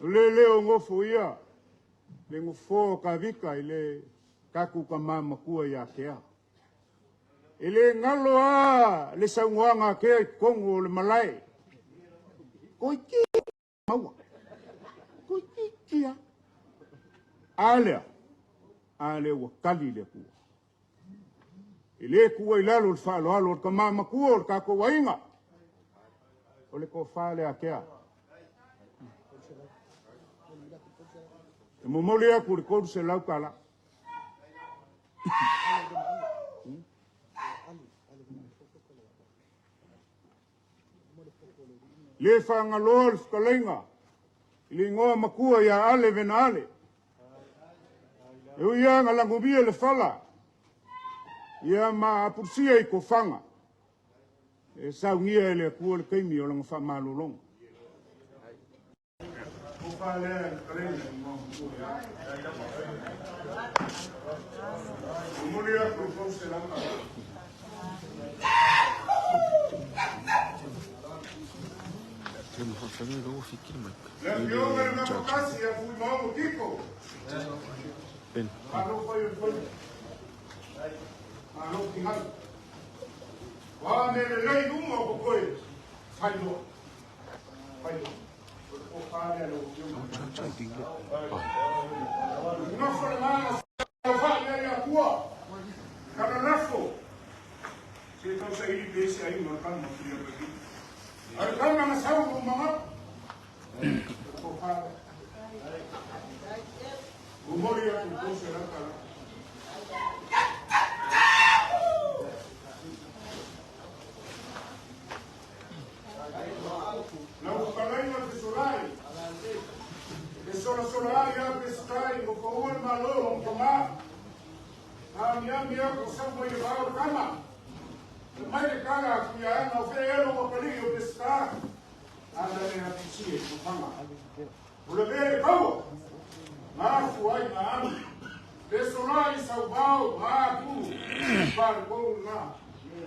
Le o ngofo ia. Le ngofo ka vika ile kaku ka mama kua ia kea. Ile ngalo a le saunga ke kongo le malai. Koi ki maua. Koi ki kia. Ale wa kali le kua. Ile kua ilalo le falo alo ka mama kua o kako wainga. Ole ko fale a kea. E momoli aku le koru se lau kala. Le whangaloa whakalenga. Ili ngoa makua ia ale vena ale. E uia ngalangubia le whala. Ia ma apusia I ko whanga. E saungia ele kua le keimi o langa whamalolong. O whalea whakalenga I ngoa makua ia. Umuria ko fose langa. La pioga na makasi ya fui maomo kiko. Malo foi. Malo tingal. Wa me lei numa ko koi. Failo. O fale lo pioga. Não foi nada. Fale ya tua. Cada nafo. Se então sair desse aí marcando uma filha aqui. Aí calma na sala do mamá. O moria com será para. Não falei na pessoai. Pessoa já pescai o couro malo o tomar. A minha coisa foi levar o cama. Mas de cara que a não fez o palinho pescar. Anda na piscina, no cama. O lever como? Mafu ai na pessoa em Salvador, mafu para com na.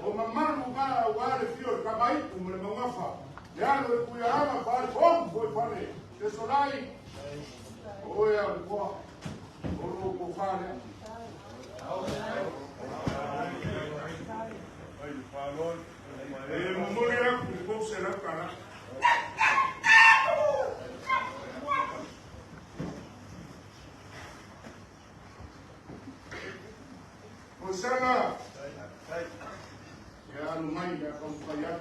O mamãe lugar o ar fio cabai como le mangafa. Já no cuiama para como foi para pessoa aí. Oia o ko fale. Memoria com será para. Osana. Ya lumai ya kompaya.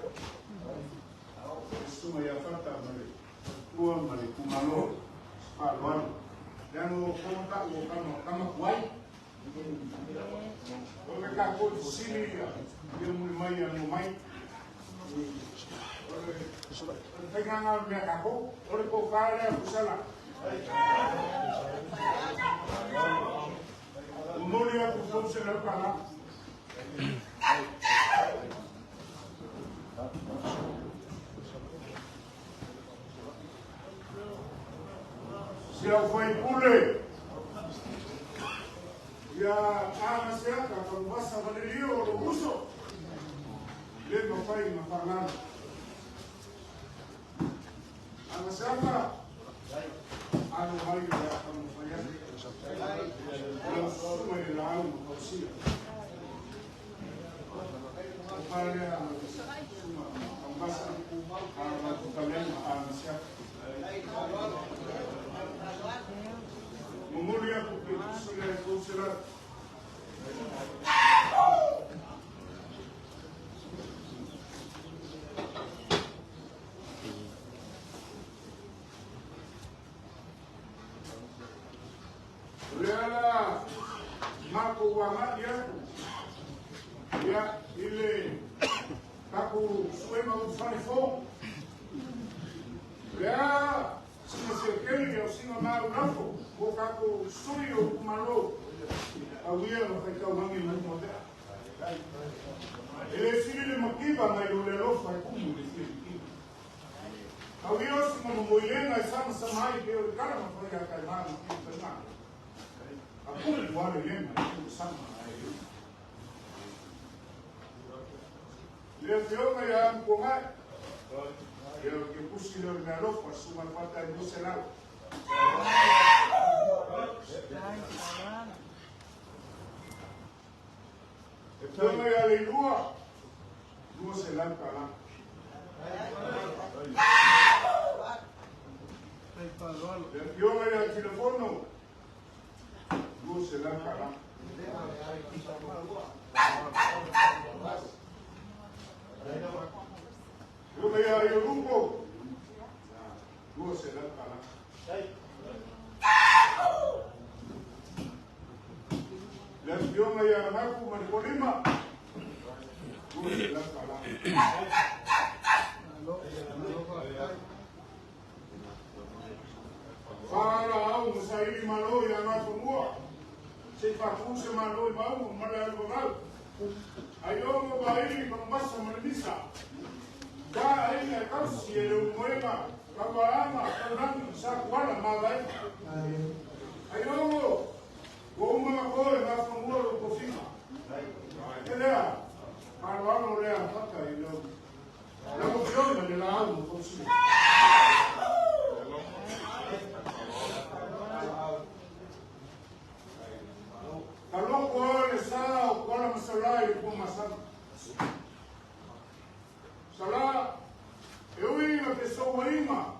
Suma ya fata male. Kuwa male kumalo. Palwan. Yang kontak kama kuai. Mereka pun sini dia mulai yang lumai. Dengan mereka aku, oleh kau kaya busala. Umulia pun busala kana. Siapa foi pule? Ya ana siapa kalau bahasa Valerio o Russo? Lendo pai na Fernanda. Ana siapa? Ano hari ya kamu saya. Yang semua yang lalu khusus. Kepala semua bahasa ana kalian ana siapa? Memoria porque sudah considerar. Lihatlah, maku wangat ya, ile kaku suai mau fanifo, ya. Sina sekeli o sina maru nafo o kako suyo kumalo awia no kai kau mangi mo mo da ele sini le makiba mai lo le lofa kumu le sini awia sina mo moilena sama samai ke o kala ma foi ka ma no ki na aku le wale lena ku sama ai le teo mai am ko mai eu que puxei o garoto para suma falta de celular. Então eu ali duas celular para lá. Eu aí o telefone duas celular para lá. Eu aí o grupo duas celular para lá. Fiona ya ngaku manikolima. Ule la kala. Fala au musaili malo ya ngaku mua. Se fakuse malo mau mala albogal. Ayo mo baili pamasa manisa. Da aina kausi ele moema kabarama kanang sa kwala magai. Ayo Goma kore na famuro kofima. Elea, parwano lea pata ilo. Lamo fiona de la alu kosi. Kalau kore sa o kola masala i ko masala. Sala eu ia pessoa ima.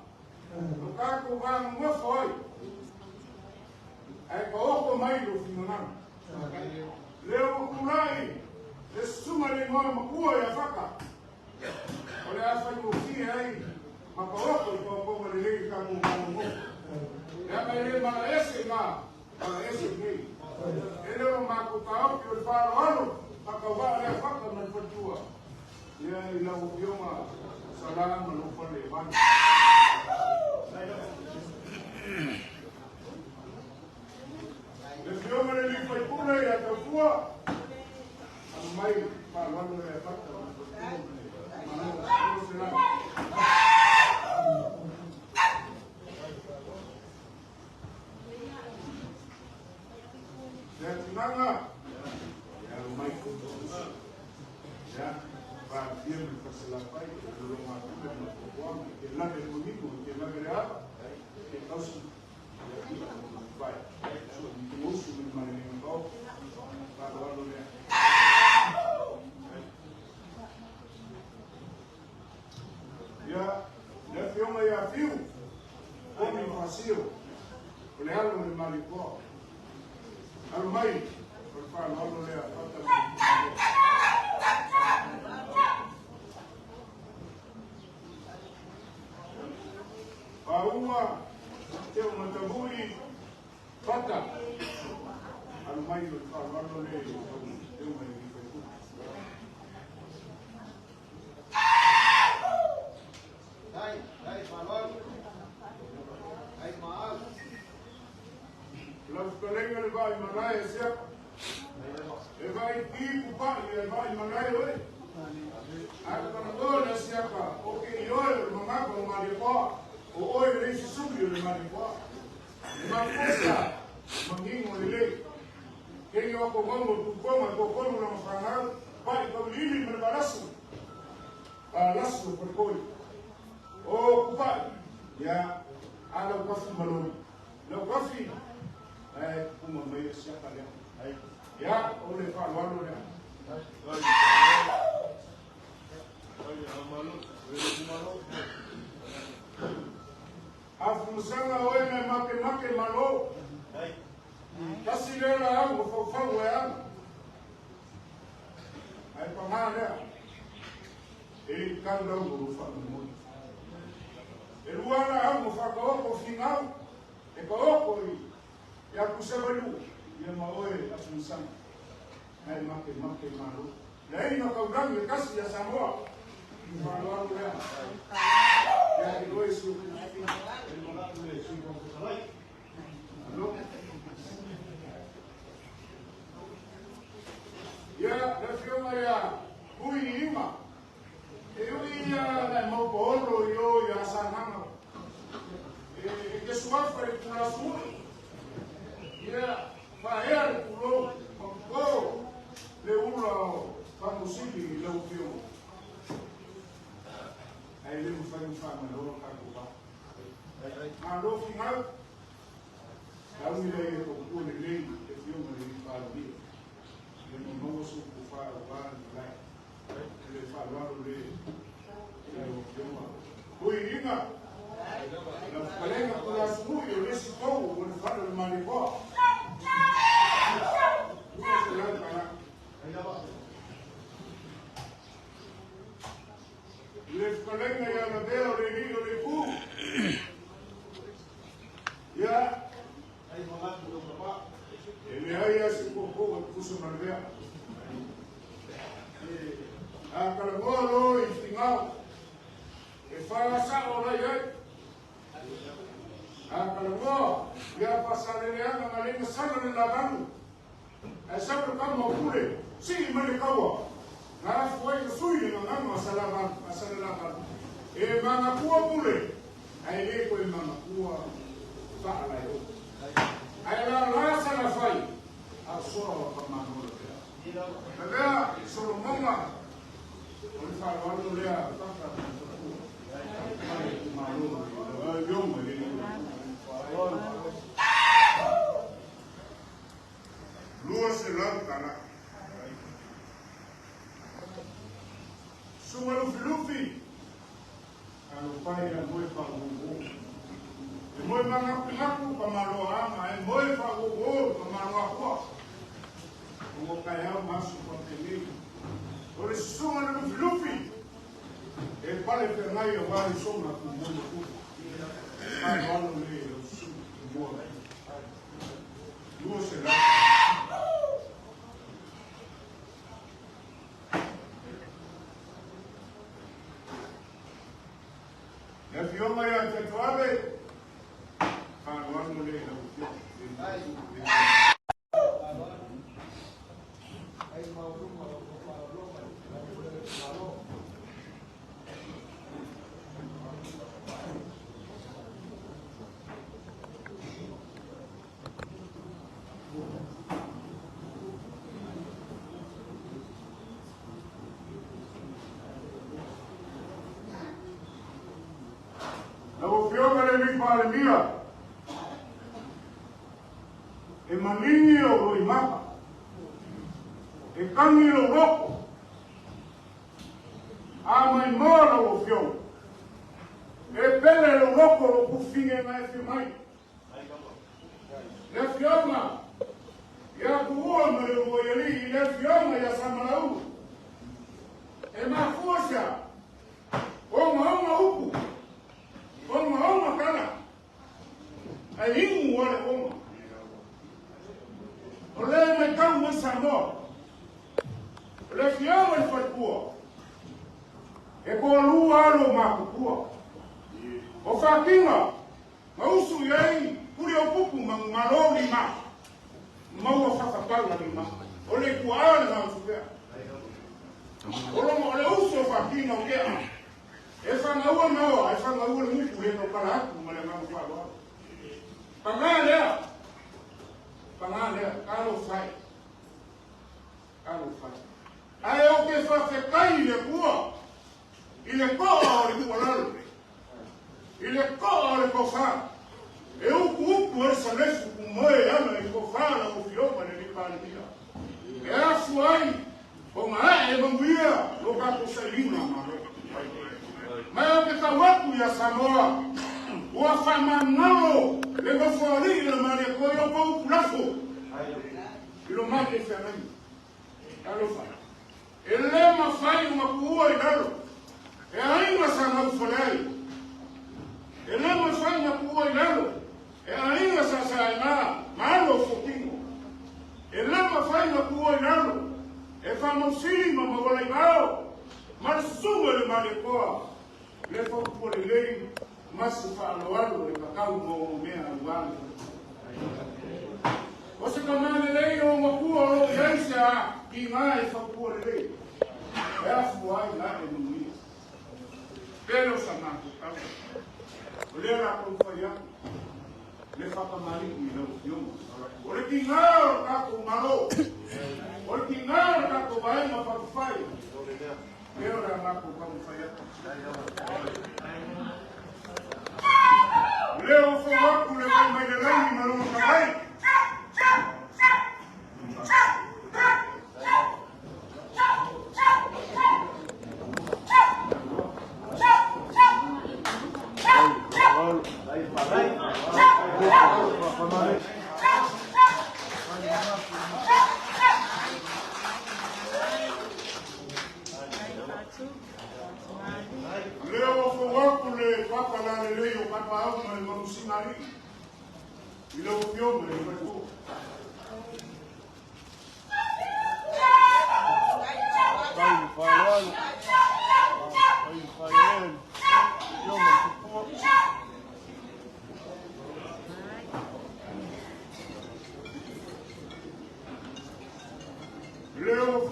O caco vai mo foi. Ai ko mai do finonana. Leo kulai. Lesuma le ngoma makua ya faka. Ole afa yuki ai. Makaoko ko le ka mo. Ya mai ma ese ma. Ma ese ni. Ele ma ku ka o le faro ano. Makawa le faka na fatua. Ya ila o bioma salam no fole ban. Le fiume le li fai pure e a tafua. Mai parlando le fatte. Ma non se la. Ya tinanga. Ya mai ko. Ya va bien pasar la pai, lo más que la de bonito, que la graba, que causa vai. Uso do marinho para o ano já filma já viu como vazio o leal no malicó al mai por falar no leal a uma tem uma taburi fata al mai por falar no leal tem uma Los colegas le vai mandar esse e vai tipo pai e vai mandar ele agora esse acá o que eu mamá com mariposa o oi ele se subiu de mariposa uma coisa manguinho ele quem eu como tu como não falar vai com ele me balaço balaço por coi o pai ya ada o café malone não café uma meia se atalha ya ole fa walo ne afunzanga oene make malo kasi lela yangu fofawe yangu ai pamana ele kanda o fa mo ele wana yangu fa ko final e ko ya kusabelu ya maoe afunzanga ai make malo na ina kaurangi kasi ya Samoa malo wangu ya kiloisu ya la fioma ya kuiima ya na mopolo yo ya sananga que suafa e kulasu ya faer kulo ko le uno famusili le ufio ai le ufanya lo kakuba alo final au ile ko kule le fio le fabi le no su kufa ba le falaro le ufio kuinga la palenga kwa suyo le sitou o falo le manico les colega ya no veo le digo le pu ya ai mamá tu papá ele aí se poco Uso malvea. Kalangolo iftingau. Efasa ora yai. Kalangolo ya pasalereana ngalenga sana ni labangu. Sabe kama kule si malikawa. Na foi sui na ngama masalaban. Manga kuwa kule. Aile ko manga kuwa fala yo. Aila sana fai. Asoro kama nolo. Bea Solomona ulifanya watu leo sasa Luo se lankana Suma lufi alufanya moyo pa Mungu moyo mangaku kama rohama moyo pa Mungu kama roho como caiu macho com ele, por isso suma no fluffy, ele para pegar e levar o som na comida tudo, vai lá no meio do sul do morro, duas será, e pior mais a tatuagem, vai lá no meio do sul. Maria e manini o imapa e kangi o roko a mai mora o fio e pele o roko o kufinge na e mai le fioma ya kuua me o yeli le fioma ya samalau e ma força o ma uku o ma kana aí wala uma olha me calma samo olha fiama e fatua e com a lo makutua o fakinga mausu yai kuri opupu malori ma mau fakapala ni ma olha kuana na usubea olha uso fakinga ongea essa não é muito lento para aqui mas é mais fácil Pangale, calo fai. Aí o que faz é cair de rua, ele corre do valor, ele corre com fã. Eu culpo essa vez com moe, ela e com fã, o filho para ele candia. É a sua aí, com a evangelia, no caso Selina, mas o que está outro e a Samoa. O afamano leva fora e o marido foi o pão plafo. E o marido foi ali. Ele leva faz uma rua e dalo. E ainda sana o folhai. Ele leva faz uma rua e dalo. E ainda sana malo foquinho. Ele leva faz uma rua e dalo. E famosíssimo magoleibao. Mas sua o marido leva por ele. Mas se fala algo de cacau no meio anual. Você também lei uma cor urgência que mais só por lei. É a sua lá no meio. Pelo samado, tá? Olha lá como foi a. Le fapa marido e não filho. Olha que não tá com malo. Olha que não tá com vai uma para fai. Eu era lá com como foi a. Leo foi lá com o mais de lá e não vai. Leo foi lá com o papa lá leo papa algo mas não se mari. E leo pior mas não vai.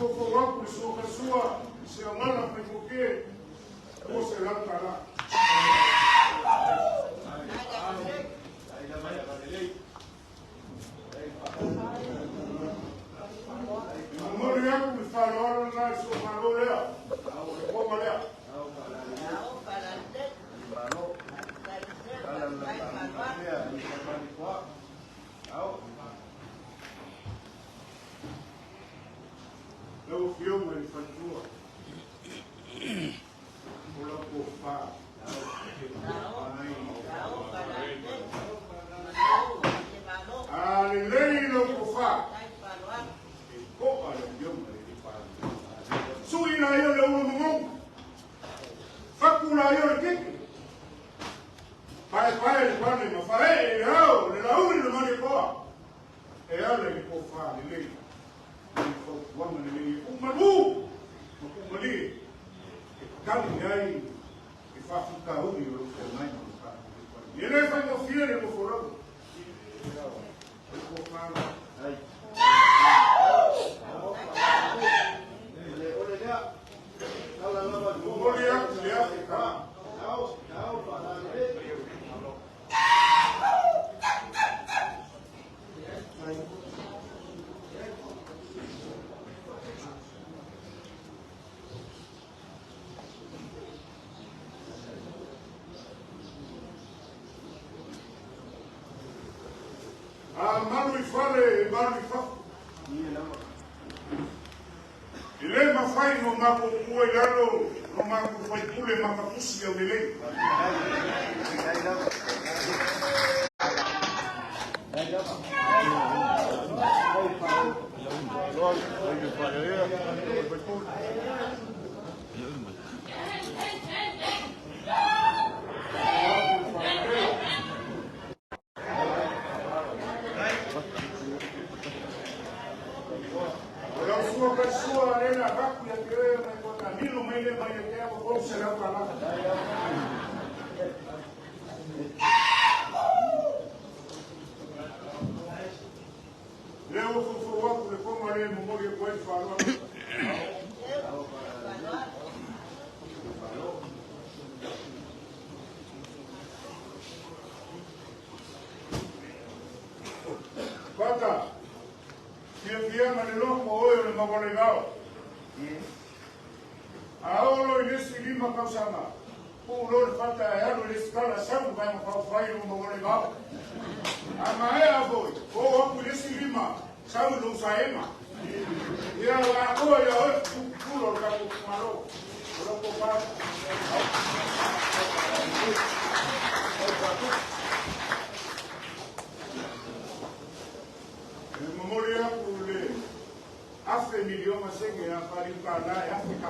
for work with so Kasua, Siamana, Petuke, was a Lampara. Moria, we follow on that, so Maloya, Omalea. No film in Fatua. Pull up for far. Alilei kufa. Ko ala yom ali. Suina yo le umu. Fakula yo kiki. Pai kwani mafae hao le lauli le mali kwa. E ala ni kufa lilei. Wang ni umalu. Kumali. Kali yai. Ifafuka huyu yo kwa nani. Yele fa mo fiere mo foro. Ile mafai no mako kuwe lalo no mako fai kule makapusi ya ulele. Leo fufu wako lekomo ale mmoja kwa mfano. Kwanza kiambia maneno kwa wewe na mabwana yao. Aolo ilisi lima kausama. Lord fata yalo liskala sabu kama kwa faili mabwana yao. Ama haya boy, kwa wapu ilisi lima sabu ndo usaema. Ya wako ya wewe kulo kapo kumalo. Ulopo pa. Memoria kule afe milioni masenge ya palimka na ya Afrika.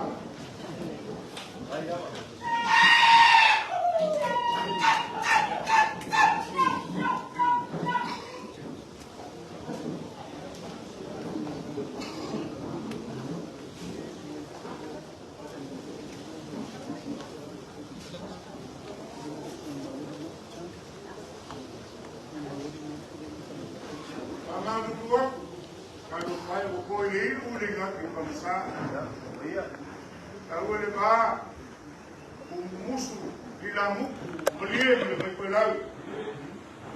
Awele ba umusu bilamu mlie mai pelau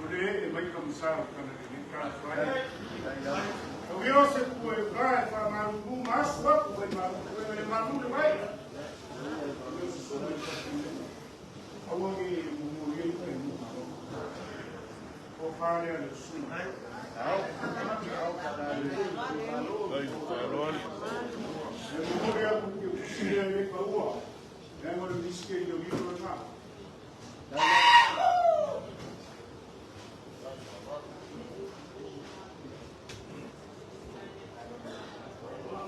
ule mai kamsa kana dikka fai Oyo se kuwe ba fa maru maswa kuwe maru vai awongi mumulie ko fare al sun memoria porque o Chile é igual a lembra do disque do livro lá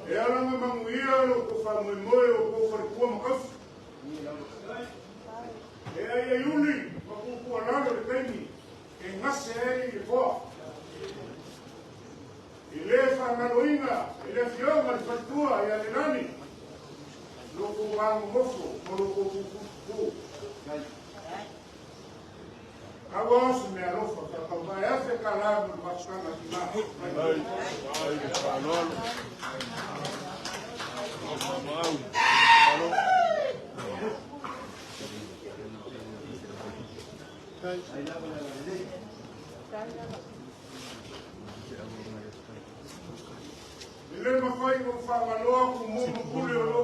ela me manguia o que faz muito o que faz como caf aí Yuli o que lá no tem em nascer e pô ele faz maroinga ele fiou mas fatua e alelani loko wangu mofo loko kuku Agora me arofa para a África lá no Bastana aqui lá Ile mafai ko fa maloa ku mo kule lo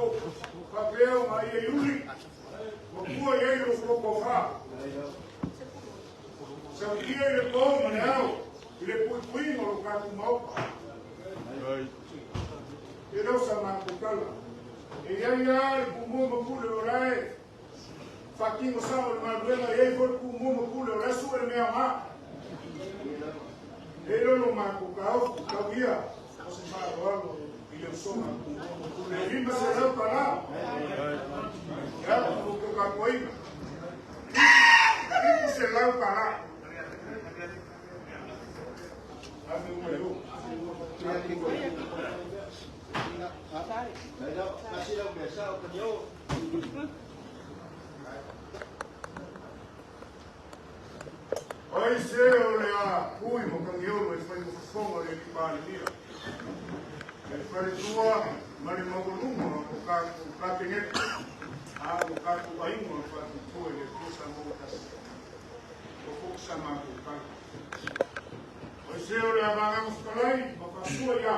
fa leo mai yuli ko kuo ye lo ko fa sa kia le ko manao ile pui no lo ka ku mau Pero sama kutala. Ya kumu kule orai. Fakingo sama maduela ye for kumu kule orai suwe me ama. Elo lo makukao kawia. Osema walo ile soma kumu kule. Limba se leo kala. Ya kuka koina. Limba se leo kala. Ame umeyo. Hoy se olea, uy, mo cambió, me fue un fondo de Italia. El farisua, mari magulumo, o ka tenet, a o ka tu aí mo fa tu ele puxa mo tas. O puxa ma o ka. Hoy se olea vamos para aí, mo fa sua ya.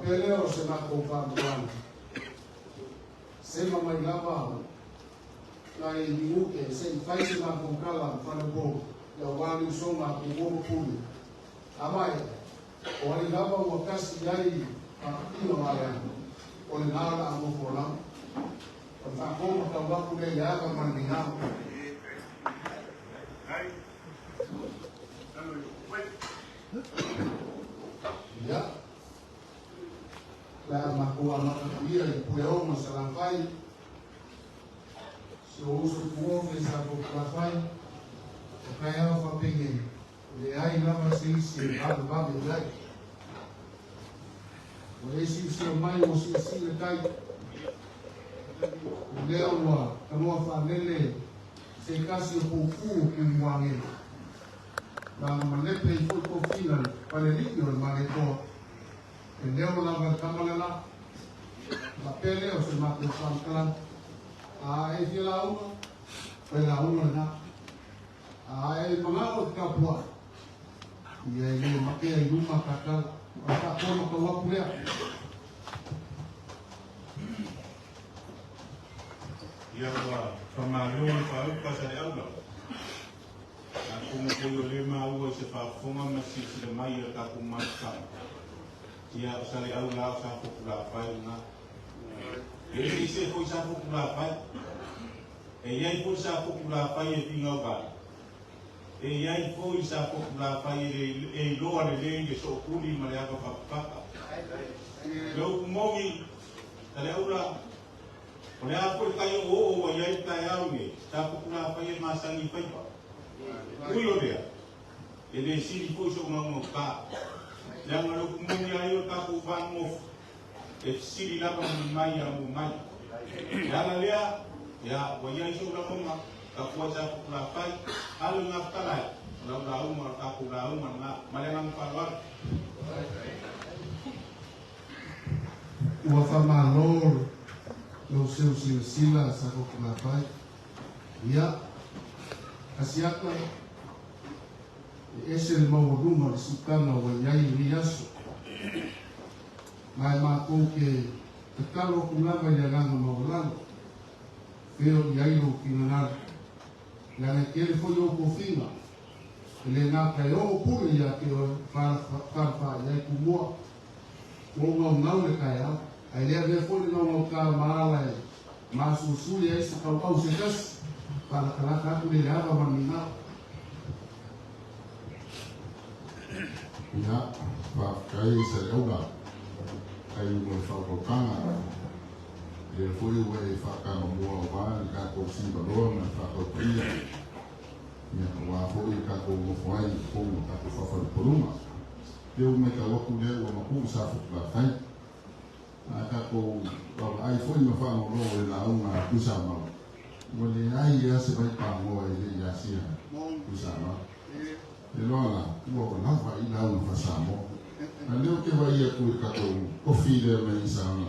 pele o se na ko fa buana se ma mai lava lai ni ke se fai se na ko kala fa na bo ya wali so ma ko bo puli amai o ali lava o kasi yai a ino ala o le nala a mo fola o fa ko ma ka wa ku le ya ka man ni ha ya la makua makakuia i pueo ma salamfai se o uso kuo me sa populafai o kai au whapenge le ai lava se isi halu babi lai o esi usi o mai o si isi le kai o leo wa kanoa whanele se kasi o puku ki mwange la malepe i fuko fina pale likio le maletoa e leo lava kamalela la pele o se mate whankala a e fia la uma pe la uma na a e mangaro ka pua i e le make e luma kakala o ka kono ka wapu lea ia wa whamarua i whauka sa le aula. A kuma koi o le maua i se whaafonga ma si le mai a ka kumaka. Ia o sa le aula o sa whukula whai nga. E se koi sa whukula whai. E iai koi sa whukula whai e pinga o gai. E iai koi sa whukula whai e loa le lei e so kuli ma le aka whakapaka. Leo kumongi, ta le aula o le apo kai o wa ia tai au ni ta pukula pa ia masangi pai pa ui o lea e le siri ko so ngamo ka ya ngalo ku mo ia io ta ku van mo e siri la pa mai ya mo mai ya la lea ya wa ia so la mo ka ku sa pukula pai alu na tala la uma ka ku la uma na male nang pa wa ua whamaloro lo seu sila sa ko na pai ia asiaka ese le mau ruma le sukana wa yai riaso mai ma ko ke talo ku na vai ya ngano mau lalo pero yai lo kinana la ne kele fo yo ko finga le na ka yo pu ya ke fa yai ku mo mo ngau le ka ya ai le ave foi no ka mala ma su ya ese ka au se kas para kala ka tu le lava manina ya pa kai se oga ai mo fa ko kanga e foi o e fa ka mo wa ka ko si ba lo na fa ko pria ya wa foi ka ko mo foi ko ka ko fa fa poluma eu me ka wa ku le wa ma ku sa fu la fai aka ko ai foi ma fa mo lo le la una ku sa ma mo le ai ya se vai pa mo e ya si ku sa ma e lo la ku ko na fa i la una fa sa mo na leo ke vai ia ku ka ko fide me sa na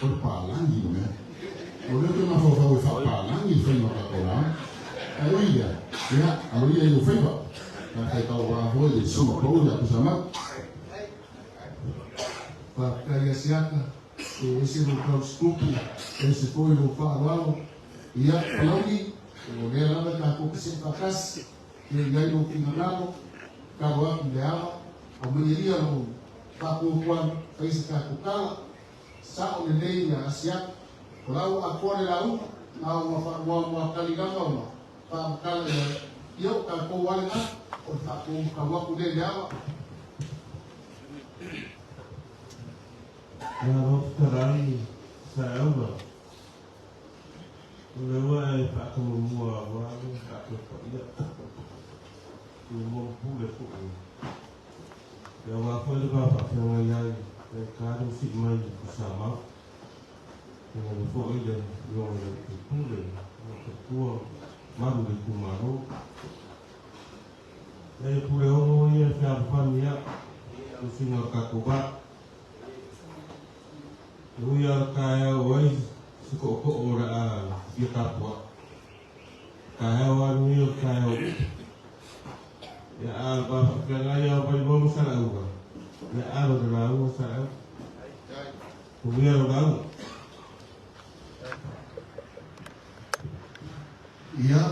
o pa langi me o le ke ma fa pa langi fa no ka ko la ai ia ya a lo ia yo fa na ka ka wa ho de so ko ya ku sa ma pa kaya siaka ese no kauskupu ese foi o farol ia palagi o le lava ka ko se pakas le gai no kinalo ka wa leava o meria no pa ko kwan fez ka ko kala sa o le leia asia o lau a kore lau na o ma kaliganga o pa kala yo ka ko wale na o ta ko ka wa ku le leava Ya Rob Tarai Sayawa Ulewa e whaka mua wālu whaka whaia Ulewa pule pule Ya wāwhai lewa whaka iai E kāru whit mai i kusama E ngā whoi le Iong le te pule O te tua maru le kumaro E pule ono ia whiawhani ia Usinga kakoba Uia kaya oi suko ko ora a kita po kaya wani kaya ya apa kaya apa ibu musala uga ya alo de la uga sa Kuya Rodau. Ia,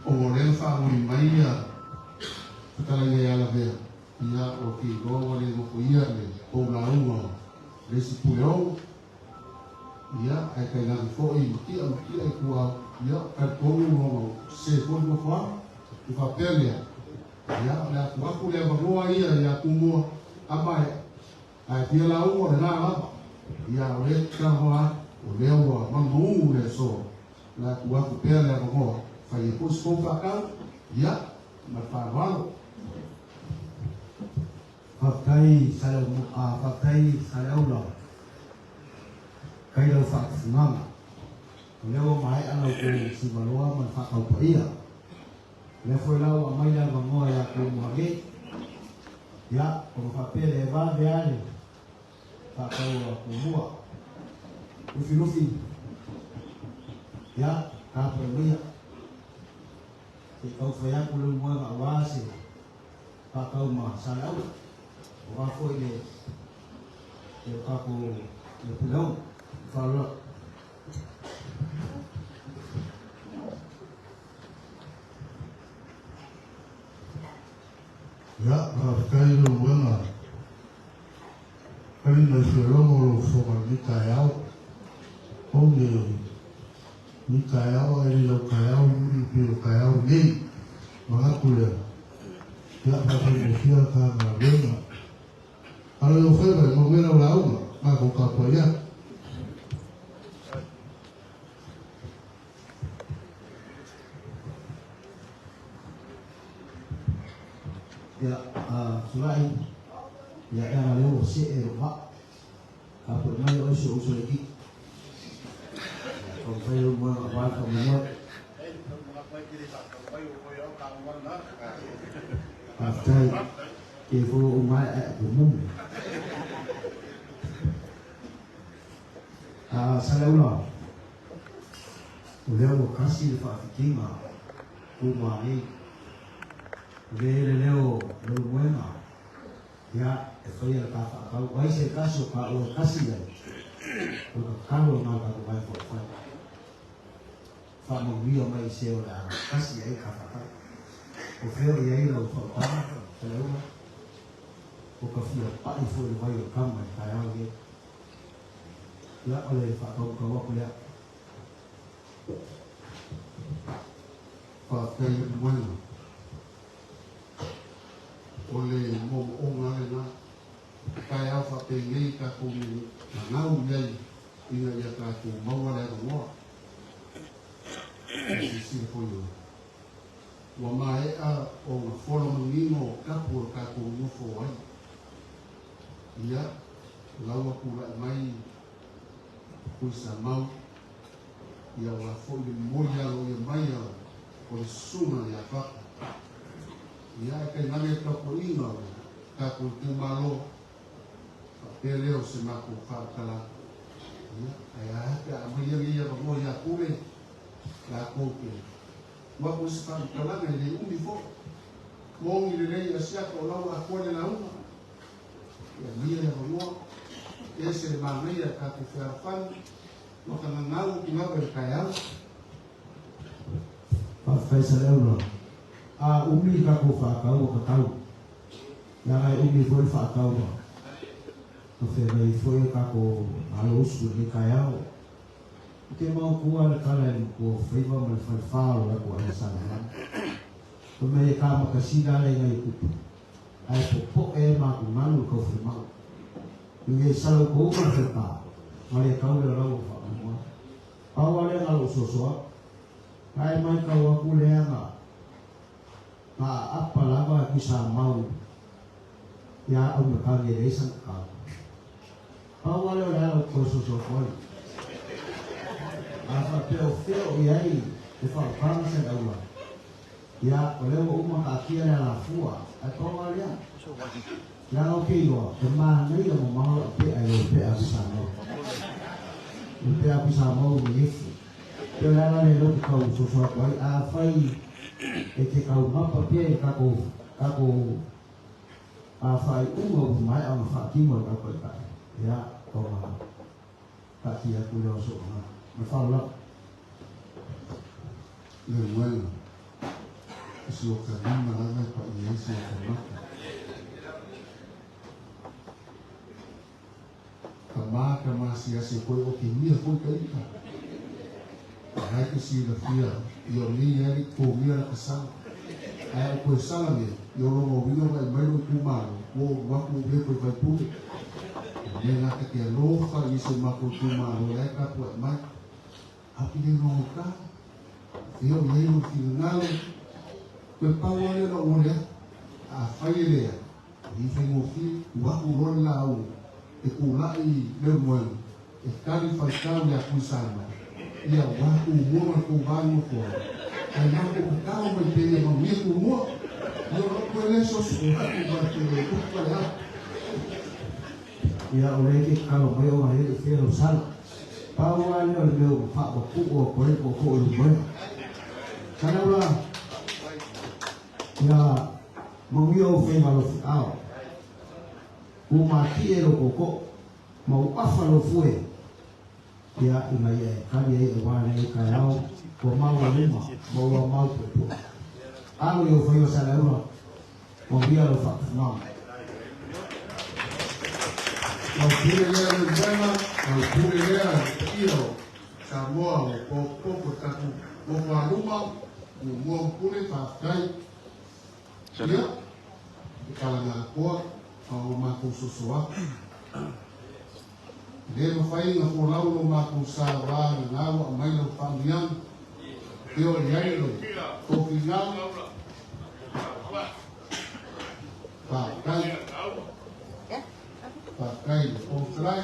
o le whaamuri mai ia, whakalanga ia la vea. Ia o ki roa le moko ia le o la unga le si puleo. Ia, ai kai nani fo i maki ai kua, ia, kai kongu roa se koni mo wha, i whapelea. Ia, le aku aku le wangoa ia kumua, amai, ai pia la unga le nā lapa. Ia, o le kahoa, o le ua, mamungu le so. La tua ku pea le mo fai ko sko ka ya ma fa walo Fakai sala mu a fakai sala ula kai lo fa funanga le o mai ana ko si valoa ma fa ka ia le foi la o mai la mo ya ko mo ge ya ko fa pe le va de ale fa ka o ko mo o filofi ya apa dia kau faya kulun mo awasi pa kau ma salau wa foi le ka ko le pulau fala ya kai no wanga kai na se lo mo fo ma ni kai au o ne ni kayao ele lo kayao yuri pio kayao nei mga kule ya pati mufia ka na wenga ala yo feba mo mena la uma ma ko ka po ya ya sulai ya era leo se erba ka por mai o so lagi không phải luôn mà quan trọng nhất after if umai umum salah ulah kasih fatima umai leo buena ya estoy al café kau ese caso kau kasih dah kalau nak kau buat apa fa mo rio mai se ora kasi ai ka fa o feo e ai lo fa pa pero o ka fia pa i fo vai o kama ka ya ge la ole fa ko ko ko ya fa kai bueno ole mo o nga na kai au fa pe ngai ka ko ni na u nei ina ya ka ko mo wala mo si foi o mai a o folo menino kapu kaku mufo ai ia lawa pula mai kuisa mau ia wa foi moia o ia mai o suma ia fa ia kai name kapu ino kaku kumalo peleo se mako fa kala ia ai ka mai ia mo ia kule la koke wa ko se fa kala le umi fo mo ngi le asia ko la ko le la uma ya mia ya mo ese ma mia ka ku fa fan no kana ngau ki ma ber kaya pa fa sa le umi ka ko fa ka o ka tau ya ai umi fo fa ka o no fe mai fo ka ko alo su ni kaya o ke mau kuala kala ni ko faiva mal falfalo la ko ana sana to me ka ma kasida le ngai ku ai po e ma ku manu ko fi ma ni salo ko ma se pa ma le ka le ro fa mo pa wa le alo so so ai mai ka wa ku le nga pa apa la ba bisa mau ya au ka le re san ka pa wa le alo ko so so ko apa feo e aí e fala para se dar uma ya olha uma aqui na fua a toma ali ya o que yo e ma nei lo ma pe ai pe a sana pe a bisa mau ni pero la le lo que cau so so a fai e que cau ma pa pe ka ko a fai mai a fa ki mo ka ko ka ya ko ta ki ya ku lo so na ma fa la le bueno es lo que a mí me da la experiencia con kama si hace juego que mira fue caída hay que si la fía y olí ya comía la casa hay pues salame yo lo moví no el medio humano o va como bien pues va puro y la que aloja y se ma con humano la que pues más aquí no está yo llego final pues pago le lo una a falle y tengo que va a la e kulai le moe e kari whaikau le akusana ia waku mua ko vanu ko e nako kakao mai pene ma miku mua ia roko ele so suhatu wate le kuka le hapa ia ole ke kalo mai o mai e fero sala pau ale o le o fa o ku o ko e ko ko le moe kana ula ia mo o fe malo ao o mati e lo koko ma o afalo fue ya ina ye kali e wa ne ka yao ko ma o le ma o ma o to alo yo foi o sala ro mo via lo fa ma o pure le le buena o pure le io Samoa o poco taku o maluma o mo pure ta kai ya kala na ko o maku sosoa le no fai na ko lau no maku sa wa na wa mai no famian yo ya lo o final pa kai o trai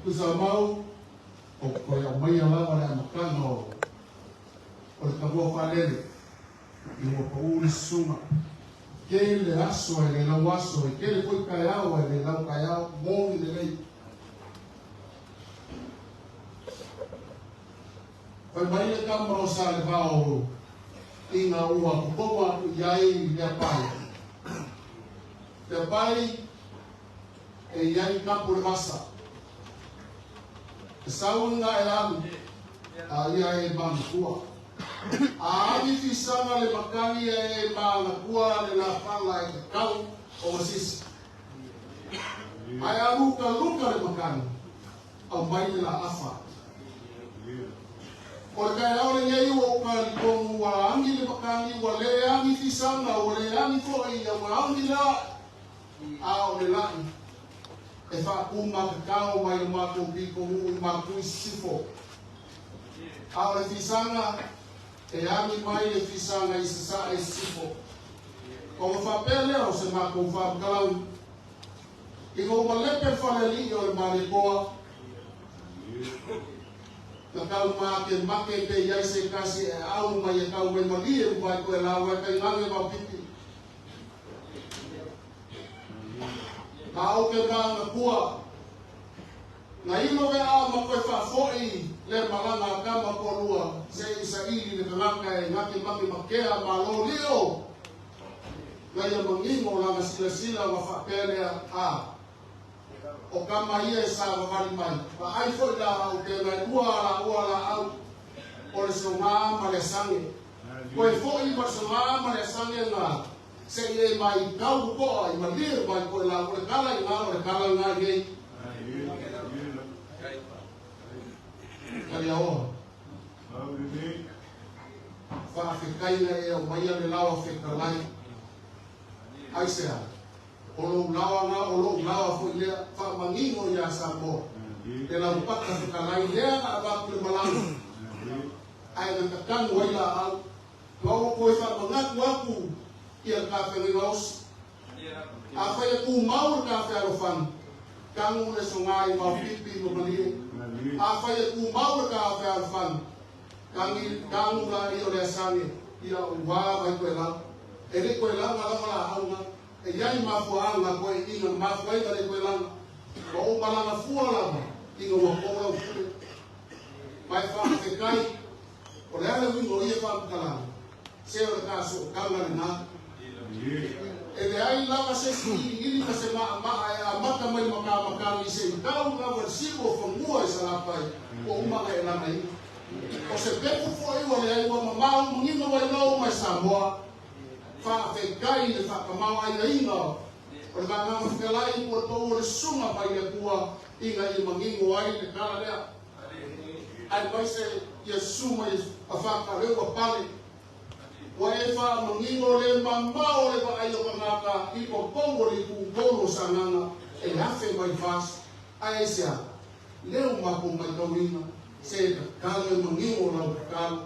Kusa mau o ko ya mai ala wala makano o ka bo falele i mo ko uri suma ke le aso e le lawaso e ke le ko ka ya o le lau ka ya mo ni le lei o mai le ka mo sa le va o inga ua ko wa ya i le pai le pai e ya i ka por masa saunga elam ia e mantua a mi fisanga le makani e mantua le la fala e kau o sis ai aluka luka le makani au mai la afa o ka ora ngai o ka ko wa angi le makani wa le angi fisanga o le angi fo ia wa angi la a o le la e fa uma kakao mai o mako piko u mako sifo a le fisanga e ami mai le fisanga i sa e sifo o fa pele o se mako fa kalau i go malepe fa le li o le mare koa na kau make make pe ia se kasi e au mai e kau mai mali e mai ko e lawa pe ngange ma piti Kau ke mga kuwa na ino ke a makoe foi le maranga ka makolua se isaili le kalaka e ngaki maki makea malolio na ia mangingo langa sila wa whapele a o kama ia sa wawari mai pa ai foi la o ke nai uala au o le songa ma le sange koe foi pa songa ma le sange nga se ye mai kau ko ai malir mai ko la ko kala nga ge kaya o fa kai na e o mai le lawa fe kalai ai se o lo lawa fo le fa mangingo ya sa mo te la upaka fe kalai le na ba ku malang ai na kan wai la au ko fa mangat waku ia kafe ngos apa ya ku mau kafe alofan kamu le songai mau pipi mo mali apa ya ku mau kafe alofan kamu la io le sani ia wa vai kwela ele kwela mala haunga e yai mafua nga ko ina mafua ina le kwela o mala na fuala ina wa ko mai fa te kai o le ala wingo ia fa kala se o caso kala na e le ai lava se ili ka se ma maka mai maka ni se tau ka wa sibo fo mua sa la pai o uma e la mai o se pepo fo ai o le ai wa mama mo ni no wa no mai sa moa fa te kai le fa ka ma ai le ina o le ma ma ka lai o to o suma pai le kua inga i mangingo ai le kala le ai vai se ia suma a fa ka le o pale wa e fa mangingo le mamao le ba ai o ka i ko pongo le ku bolo sananga e afe mai fas ai sia le o ma ko mai tawina se ka le mangingo la ka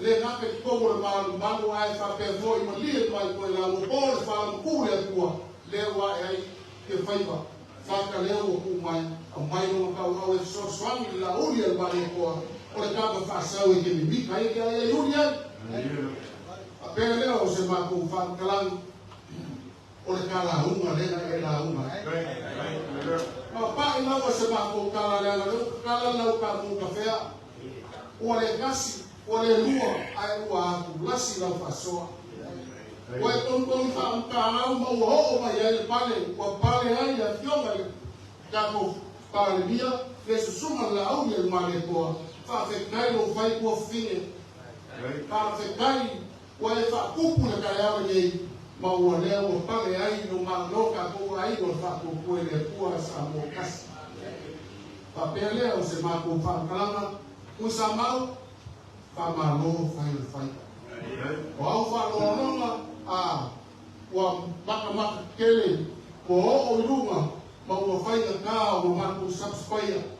le na pe pongo le ma ai fa pe voi ma le mai ko la mo por fa ku le ku le wa ai ke faiva fa ka le o ku mai a mai no ka o e so swangi la uri al ba le ko o le ka fa sa o ke mi kai ke ai uri a pele o se ma ku fa kalang o le kala unga le na e la unga ma pa ina o se ma ku kala le na kala na ka mu ka fea o le kasi o le lua ai wa ku lasi la fa so o e ton fa ka na mo o ma ya le pale o pale ai ya fionga le ka ko pale dia le suma la au le ma le ko fa fe kai lo fai ko fine fa fe kai wa e fa kupu le kaya ye ma wa le o pale ai no ma no ka ko ai no fa ko ko le ku sa mo kas pa pele o se ma ko fa kalama ku sa mau fa ma lo fai wa fa lo no a wa maka kele ko o lunga ma wa fai ka o ma ku subscribe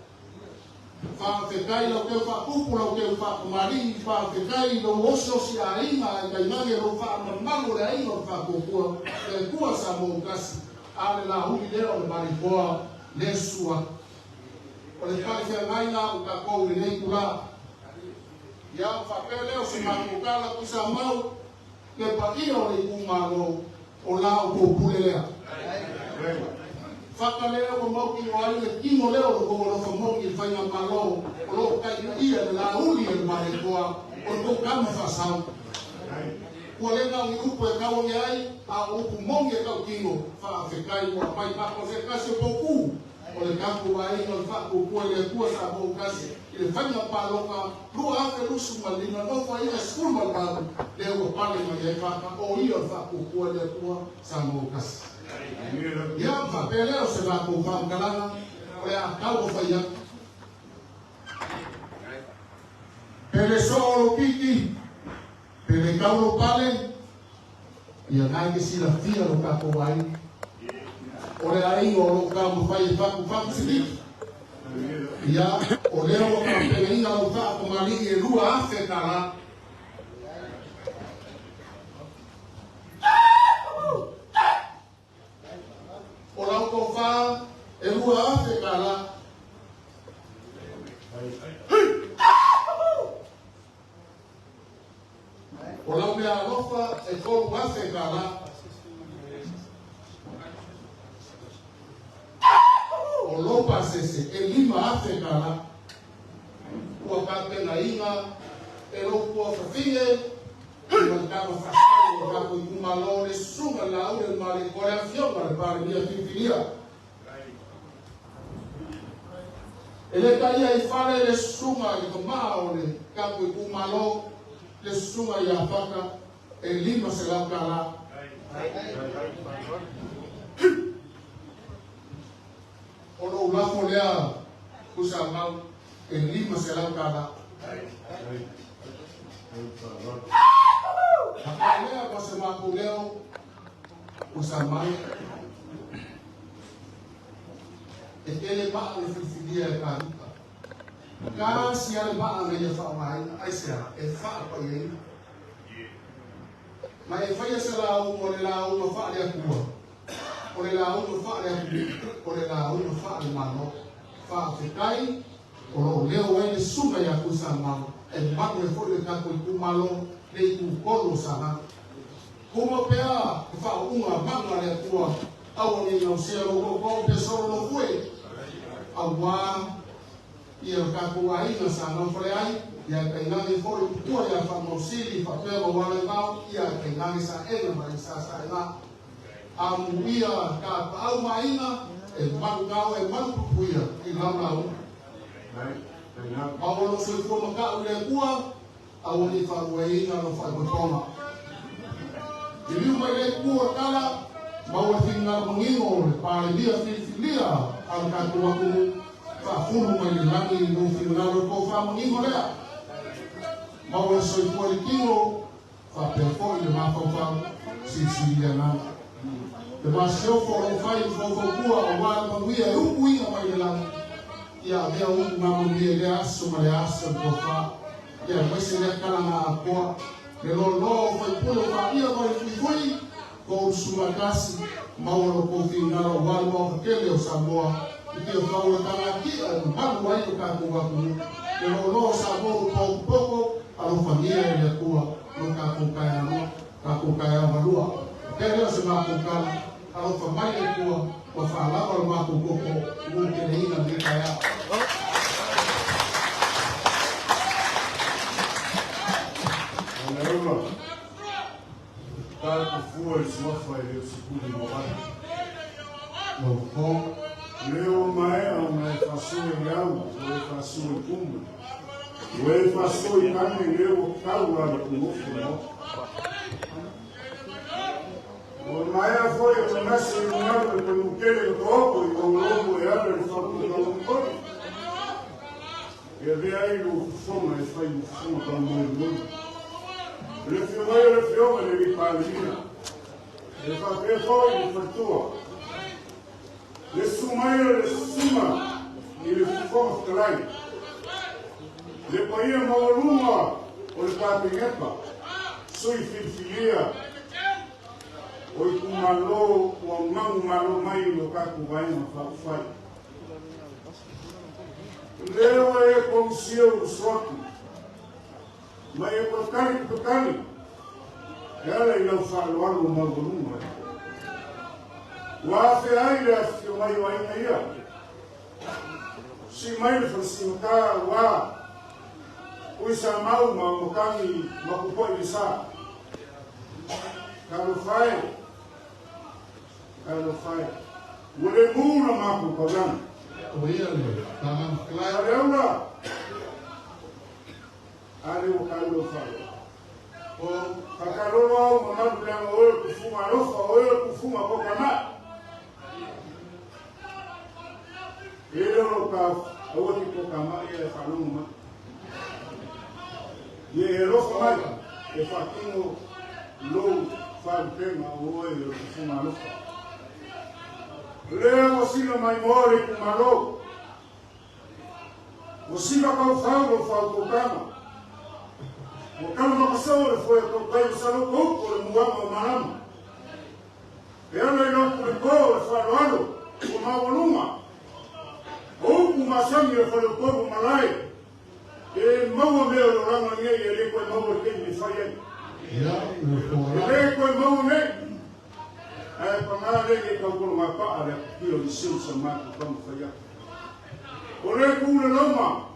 fa te kai lo ke fa kupu lo ke fa mari fa te kai lo oso si ai ma kai ma lo fa ma lo ai lo fa ko e ku sa mo kasi ale la hu le o mari ko le sua o le fa ke mai na o ka ko le kula ya fa pele o si ma ko kala ku sa mau ke pa i o le ku ma lo o la o ko pule le Fakaleo ko mo ki wale le kimo leo ko lo fa mo ki fanya malo lo ka ia la uli e mare ko o ka ma fa sa ko le na u ko ka o ai a o ku mo ki ka kimo fa fe kai ko pai pa ko se ka se poku o le ka ko ai no fa ko ko le ku sa bo ka se le fanya pa lo ka lu a ke lu su ma lina no fa ia skul ma ba le o pa le ma ye fa o ia fa ko ko le ku sa mo ka se ya fa pele o se va ko fa kalanga o ya ka o fa ya pele solo piki pele ka o pale ya na que si la fia lo ka ko ai o le ai o lo ka mo fa fa ko fa si ya o le o ka pele ina o fa ko mali e lua afe kala o la ko fa e lua afe kala o la me alofa e ko afe kala o lo pasese e lima afe kala o ka te na inga e lo ko fa fine Mandava fastare da quei malore suma la ora il male con la fiamma per via filia e le caia e fare le suma che maole capo i malo le suma ya faca e lima se la cala o lo la folea usa mal e lima se la cala Leo kwa sababu leo usamai ele ba le fifidia e karuka ka si ale ba anga ye fa mai ai sia e fa ko ye ma e fai se la o le la o fa le akua o le la o fa le o le la o fa le mano fa te kai o lo leo e le sunga ya kusa ma e mano e foi le ka ko ku malo le ku kolo sana como pea fa uma mano le akua au ni no se lo ko pe solo lo foi awa ia ka ko ai na sana foi ai ia ka ina ni foi tu ia fa mosili fa pe mo wala mau ia ka ina ni sa e na sa ina ia ka au maina e mau ngau e mau puia i lau au lo se fo ma ka ule kua au ni fa wei na no fa toma i liu mai le kua kala mau e finga mongingo le pare dia filia au ka tua ku fa funu mai le langi no finga no ko fa mongingo le mau e so fo le kilo fa pe fo le ma fa si ya na te maseo fo o fai fo kua o wa ma wia u ui o mai la ia vea u ma mo ni le aso ma le aso ko fa ia mai se le kala na ko le lo fai pulo fa ia mai fui ko suma kasi ma o ko fi na o wa mo ke le o samoa i o fa o kala ki o ma wai o ka ko wa ku le lo samoa ko poco a lo familia le ko no ka ko ka no ka ko ka ma lua ke le o se ma ko ka au fa mai e kua o fa la o ma ko ko ko ke nei na me ka ya Ona ka ko fu e so fa e se ku ni mo ba no ko leo mai o mai fa su e yau o fa su e kumbu o fa su e ka me leo ka wa ko mo no o maia foi o nasce no ano do Nuquele do Oco e o lobo e abre o fogo do Lobo. E aí o fome e faz o fome para o mundo. Le fiume le ripalina. E fa per poi il fortua. Le sumaio le suma e le fufo strai. Le poi è moluma o le papineta. Sui filfilia. Oi ku malo o mangu malo mai no ka ku vai no fa fai leo e consio soto mai e tocani ela e não falo algo mangu no wa fe ai le fio mai ai ia si mai le fosse ka wa o sa mau ma mo kami ma ku poi sa ka fai Kalau fai, boleh mula mampu kau jangan. o ia le tama Kalau ada orang, ada kalau fai. Oh, kalau orang mampu yang orang kufuma rofa, orang kufuma kau kena. Ia orang kau, orang itu kama ia kalau mama. Ia rofa mai, ia fakingo low fai tema orang kufuma rofa. Leo sino mai mori ku malo. Musima kau fau ko kama. O kama ko saore foi ko pai salo ko ko muama manama. Pero no ko fa lolo ko ma voluma. O ku masami ko ko malai. E mau me o rama nge ele ko mau ke mi faye. ia no ko Ele ko mau me ai pangale ke kau ko ma pa ale kilo di sil sama ko kam faya ore ku le loma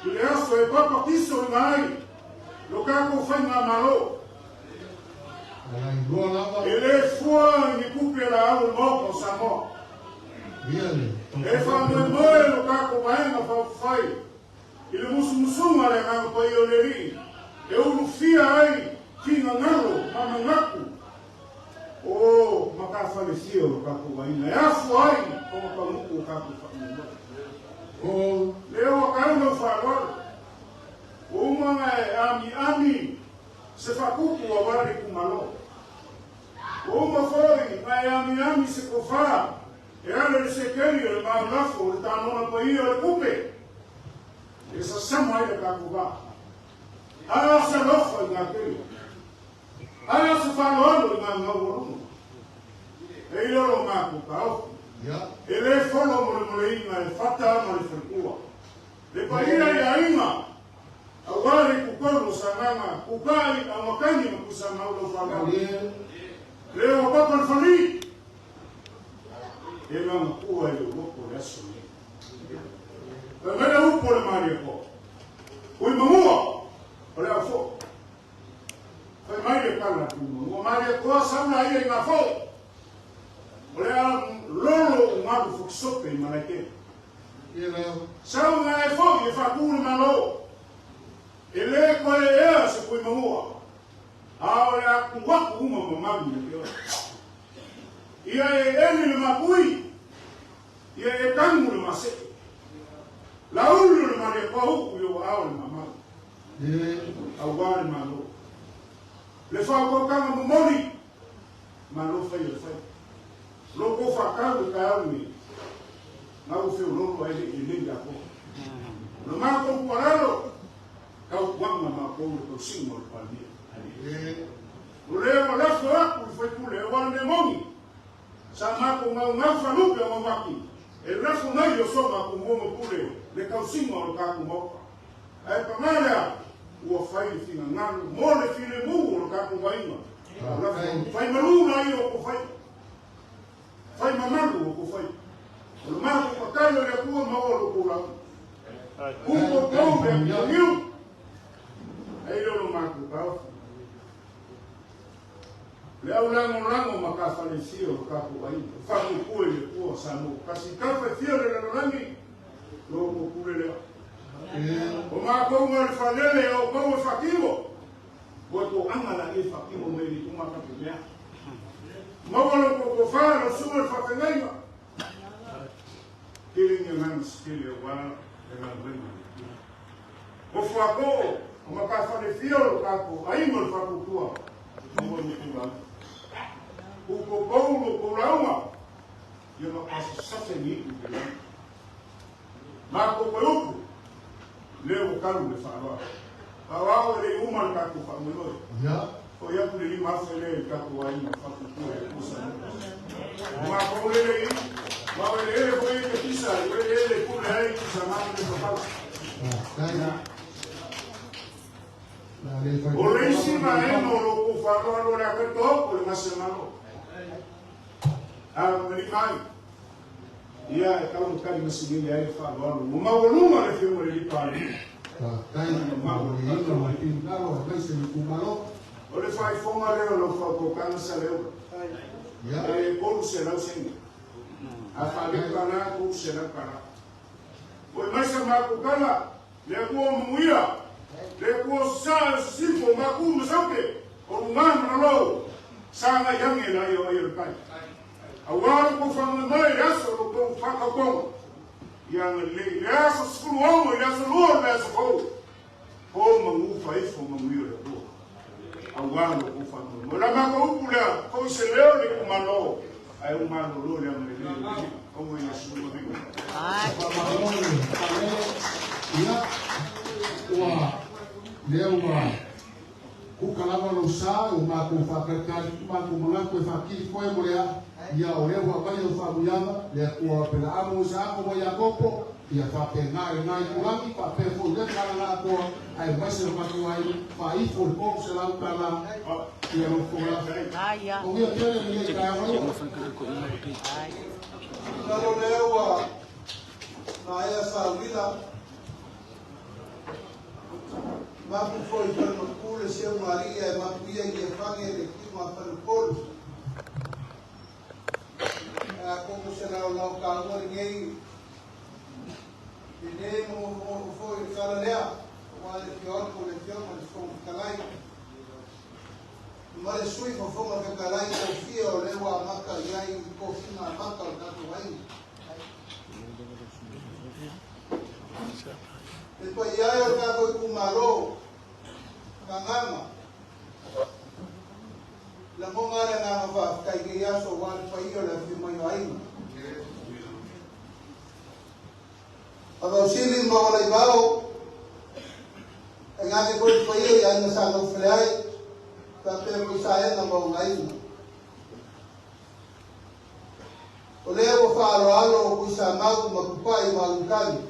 le aso e papa piso mai lo ka ko fa na malo ai go la ba ele fua ni kupe la au mo ko samo ia le e fa me mo lo ka ko mai na fa fai ele musu male ka ko yo le ri e u fia ai fina ngalo mama ngaku o makafaleceu no campo ainda é a foi como o campo o leo a cara não falou uma é ami se facuco agora com malo uma foi a ami se cofa e ela se queria mas lá foi tá no país o cupe essa chama aí da campo a se não foi naquele Ana se whanoano I ngā ngauarongo. E loro mā kukao. E le whono mole inga e whata ama le whakua. Le paira I ainga. A wale kukoro sa nganga. Kukai a makani ma kusa maulo whanau. Le o papa le whani. E nganga kua e uoko le aso ni. Ka mena upo le maria ko. Ui mamua. O le a fo. Fai maria kala tu mamua. Maria koa sauna ia I ngā fo. O le a lolo o maru fukisope I malaike. Sauna e fo I whakuri malo. E le koe ea se koe mamua. A o le a kuwaku uma mamaru me pio. Ia e emi le mapui. Ia e kangu le maseke. La ulu le maria koa huku yo ao le mamaru. Au wale malo. Le whako kanga momori. Malo fai le fai. Loko whakau ka au ni. Ngau whio lolo ai le lenga ko. Lo mako kuararo. Kau wanga ma ko le singo le palmia. O leo lafo aku foi kule o wane mongi. Sa mako ngau whanupe o mawaki. E lafo nai o soma ku momo kule le kau singo le kaku moka. Ai pamarea ua fai fina nganu mo le fine mu le kaku wainga. Fai maluna ai o ko fai. Fai mamalu o ko fai. O le mako pakailo le kua maolo ko lau. Kuko kou le miu. Ai lolo mako kau. Le au lango makafale fio kapu ai. Faku kue le kua sanu. Kasi kafe fio le langi. Loko kule le. O mako unga le falele o kou e fakiwo. Boto angala e fakiwo me li tuma kapu mea. Mawalo koko faa lo suwe fakengaima. Kiling yang hans kili wala dengan benar. O fako o makafale fio kapu ai mo faku tua. Mo ni kula. Uko paulo kulauma. Ia makasi sate ni ukela. Mako peuku. Leo kalu le fa'aloa. Awao le uman kaku fa'amuloi. Ya. O ia kule lima fele kaku ai ma faku tua e kusa. Mako le le. Mako le le foi ke kisa. Le kule ai kisa mako le papala. O le isi maeno lo ku fa'aloa lo le aperto o le masemano. Amerikai. Ia e kau kali masinili ai fa'aloa. O mawalunga le fio le lipali. Kai mau ni no mai tin kalo mai se ku malo. O le fai fonga leo lo fa'ko kana sa leo. Ya. E kolu se lau sengi. A fa'ale kana ku se lau kana. O mai sa mako kana le kuo muia. Le kuo sa sifo maku masauke. O ngana lo. Sanga yange na yo yo kai. Awal ko fanga mai aso ko faka ko. Yang le aso skulu o ya so lo na so ko. Ko mangu fai fo mangu yo do. Awal ko fanga. Mo la ma ko pula ko se leo le ko malo. Ai un malo lo le amre le. Ko mo ya su mo digo. Ai. Ya. Wa. Leo wa. Ku kalama lo sa o ma ko fakakali ma ko manga ko fakili foi mo ya. Ia o leo wa mai o whamuianga, lea kua pela amu sa ako mo ia kopo, ia whape ngai kurangi, whape fo le kala ngā koa, ai maise o matu ai, wha i fo le koko se lau kala, ia no kua. O ia tere ni le kai wai. Nalo leo wa na ea sa wila, maku foi para no kule se o Maria, maku ia i e whange le kima para o kolo. Como será o lau kalua ninguém ninguém o foi kalarea o ale pior por el pior mas como kalai mas sui com forma que kalai confia o leu a maca e aí confia a maca o gato vai depois já eu cago com malo kangama la mongara na va kai ke ya so wan pa io la fi mai ai aba sili mo la bao nga ke ko io ya na sa no flai Tapi ko saya na mau ngai. O leo alo ko sa mau makupai malungkani.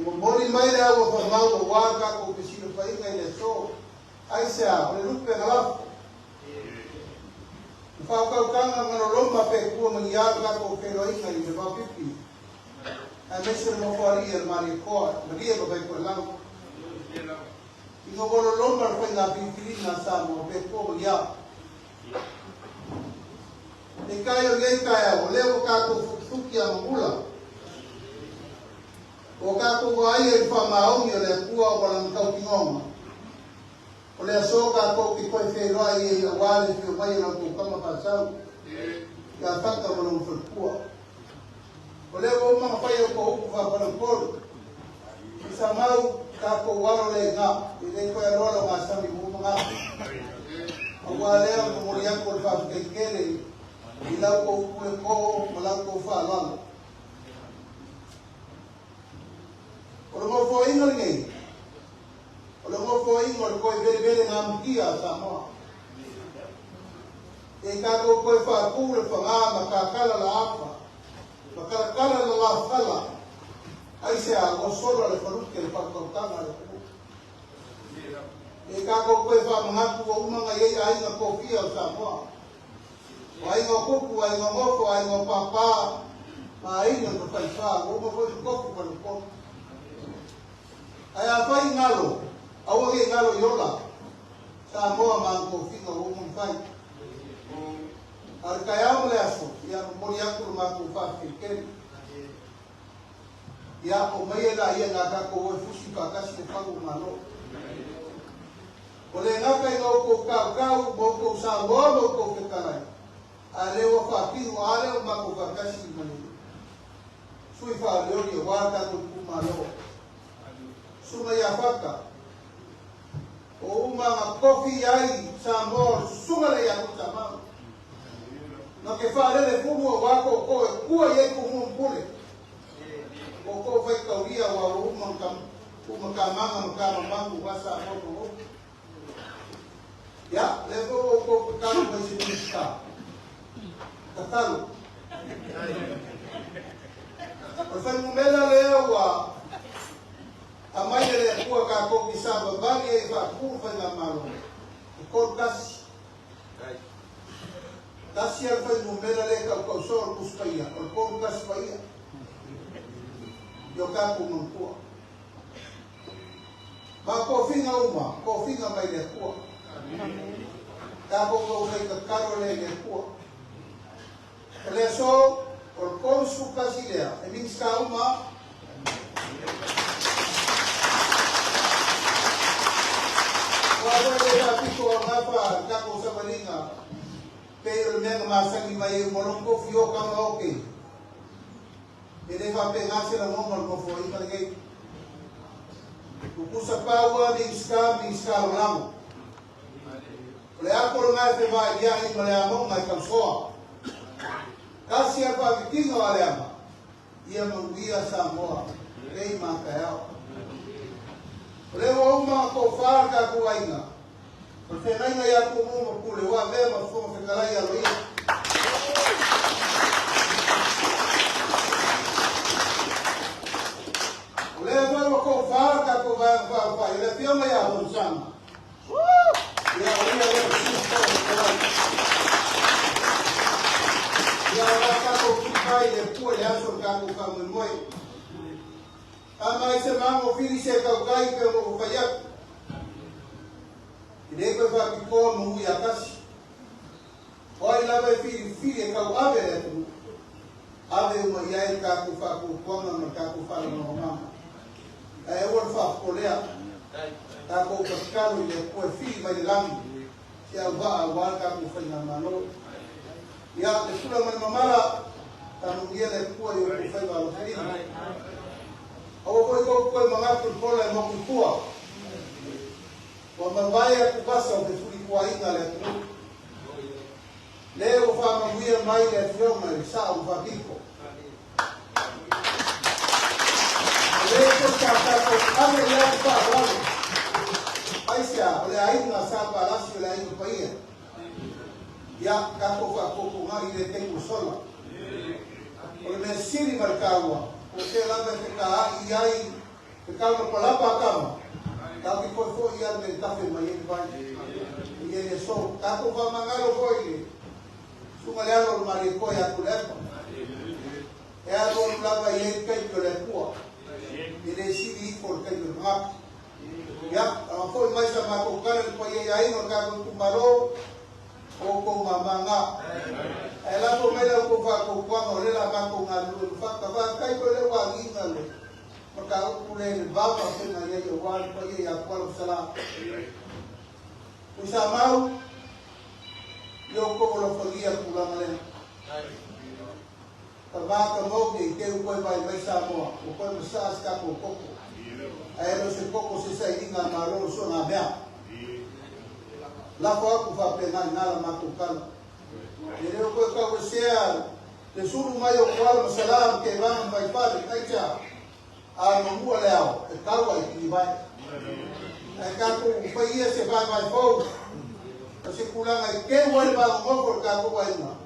Mo mori mai le au fa mau wa ka ko pisino pai ngai le so. Ai sa, o le lupe ngala. Fa ka kanga ngalo lomba pe ku mangia ka ko pero ai ngai le va pipi. A mesmo mo fori el maricó, magia ko bai ko lang. Ino bolo lomba ko na pipi na sa mo pe ko ya. E kayo le kayo, le ko ka ko fuki a mula. O ka ko ai e fa maong yo le ku o la ka ngoma. O le so ka ko ki ko fe ro ai e wa le fi mai na ko kama pasau. Ya fa ka mo no fu. O le o ma fa yo ko ku fa para ko. Sa mau ka ko waro le nga, i le ko ro lo nga sa mi mo nga. O wa le mo ri ko fa ke kele. Ila ko ko mala ko fa lan. O mo fo ingo ngai. O mo fo ingo ko vere ngam kia sa mo. E ka ko fa ku le fa ma ka kala la apa. Makakala na la fala. Ai se a o solo le faru ke fa ko tanga le. E ka ko fa ma ku o uma ngai ai na ko kia sa mo. Ai ngo kuku, ai ngo ngoko, ai ngo papa, ma ai ngo pai fa, o mo foi kuku pa ko. Ai a fai ngalo, a o ge ngalo yola. Sa mo ma ko finga o mo fai. Ar kaya mo le aso, ya mo ya ku ma ku fa ke. Ya o mai la ia na ka ko o fusi pa ka si fa ko malo. O le nga kai ngo ko ka mo ko sa mo ko ke kalai. Ale o fa pinu ale o ma ko fa kasi mani sui fa le o wa ka ko malo suma ya faka o uma ma kofi ai sa mo suma le ya ko tama no ke fa le fumo wa ko ko ye ko mo pule o fa ka ria wa o ma ka manga wa sa mo ya le ko ka mo si ska Tatalo. Orfan mumela leo wa amai le ku ka ko bisaba bagi e fa ku fa na malo. Ko kas. Kasi al fa mumela le ka ko so ku spaya, ko kas spaya. Yo ka ku mun ku. Ba ko finga uma, ko finga mai le ku. Ta ko fa ka karo le ku. Le so por con su casilea, e min ska uma. Wa le piko ngapa ka ko sa balinga. Pero me masa ni mai mo ko fio ka no ke. Ele va pegar se la mo ko fo i ngai. Ku sa pawa min ska lamo. Le akol ngai te vai dia ni male amo mai ka soa. Kasi apa vitingo wale ama. Ia manguia Samoa. Rei makayao. Lewa uma ko farka kuwainga. Porque nainga ya kumumo kule wa vema fumo fekalai alo ia. Lewa ko farka kuwainga. Ile fioma ya honsama. Ya uia lewa ya raka ko kipai le pu le aso ka ko ka moi ama ise mango fili se ka kai pe mo ko ya ide ko fa ki ko mo ya kasi o ila be fili ka ave le tu ave mo ya ka ko fa ko na ka ko fa no ma e wo fa ko le ta ko ka le ko fili mai lam ya va ka ko fa na mano ya le kula man mamara tanungia le kuwa yo kufai wa lofini awo ko mga tulpola mo kuwa wa mabaya kubasa o kefuri kuwa inga le kuwa leo fa mabuia mai le fioma le saa ufabiko leo ko ame ya kufa wale aisia ole aí na saba lá se lá em país ya kako fa koko ngai le tempo sola o me siri markawa o te lava te ka ai te ka no palapa kama ta ki fo ia le tafe mai ni vai e ele so kako fa mangalo foi suma le alo mari ko ya kulepa e alo lava ia kai ko le po ele siri por kai no rap ya foi mais a mako kala ko ia ai no ka ko tumaro o ko mamanga ela ko mela ko fa ko kwa no le la ma ko ngalu fa ka fa kai ko le wa ngi ngale maka ko le ba pa se na ye yo wa ko ye ya ko sala usamau yo ko lo folia ku la male ka va ka mo ke ke ko vai vai sa mo ko ko sa ska ko ko ai lo se ko se sa inga malo so na bia la ko ku fa pena na la matukal ele ko ka sea de suru mayo kwal salam ke van vai pa de kaicha a no mu leo e ka wa ki vai e ka ku fa ia se vai vai fo se kula ngai ke wa ba mo por ka ko vai na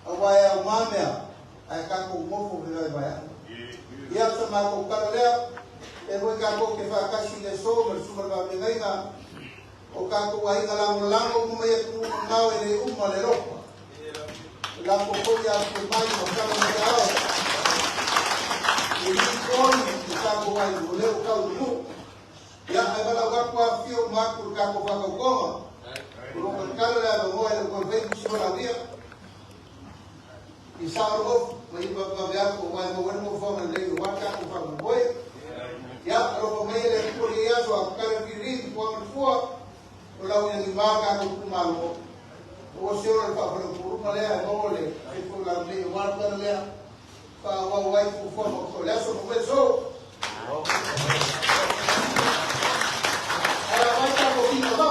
a vai a mamea e ka ku mo fo vai vai ia se ma ko ka leo e voi ka ko ke fa ka si de so mer su ba ngai na o kako wai ngalang lango mo mai ku ngau ele umma le ro la ko ko ya ko mai o ka mo ya e ni ko ni ka ko wai mo le o ka u ya ai bala ga ko fio ma ku ka ko fa ko ko ro ko ka le la mo ele ko ve si la dia i sa ro mai ba ba ya ko wai mo wen mo fa le wa ka ko fa mo boy ya ro ko mai le ko ya so ka le ri ko mo fo Kalau yang dimakan untuk malu, orang pak berpuru malaya boleh, itu lagi warga malaya, pak wawai kufor maksudnya semua besok. Ada macam kopi apa?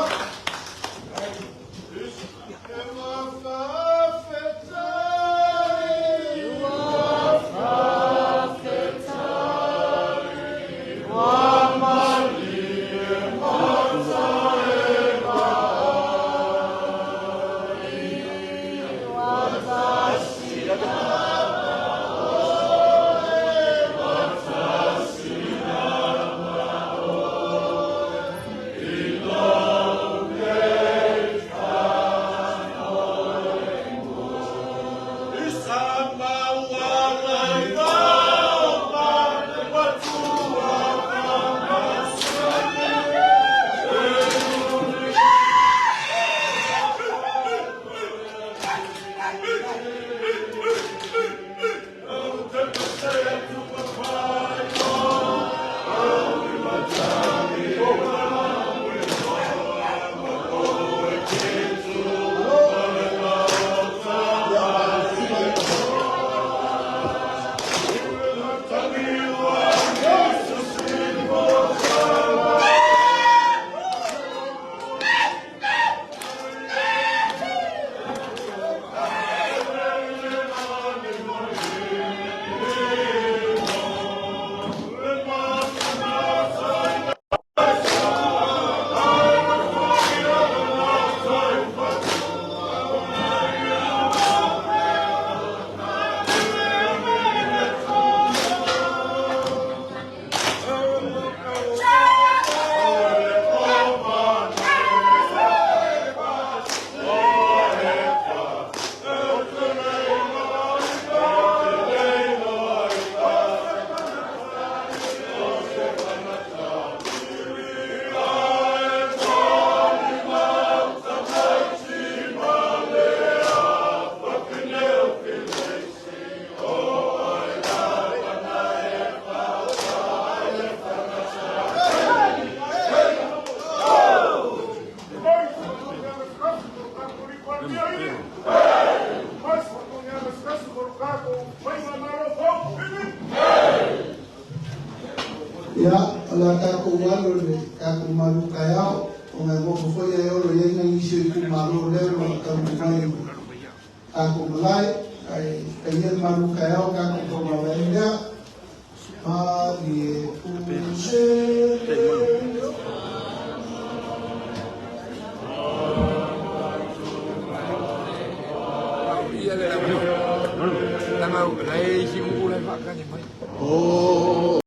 Ya, ala kako walo le kako malu kayao, o ngai mo fo ya yo lo ye ngai isi ku malu le lo ka mai kako malai ai kayen malu kayao kako ko malai ya ma di ku se langa lai si mu lai fa ka ni mai. Oh.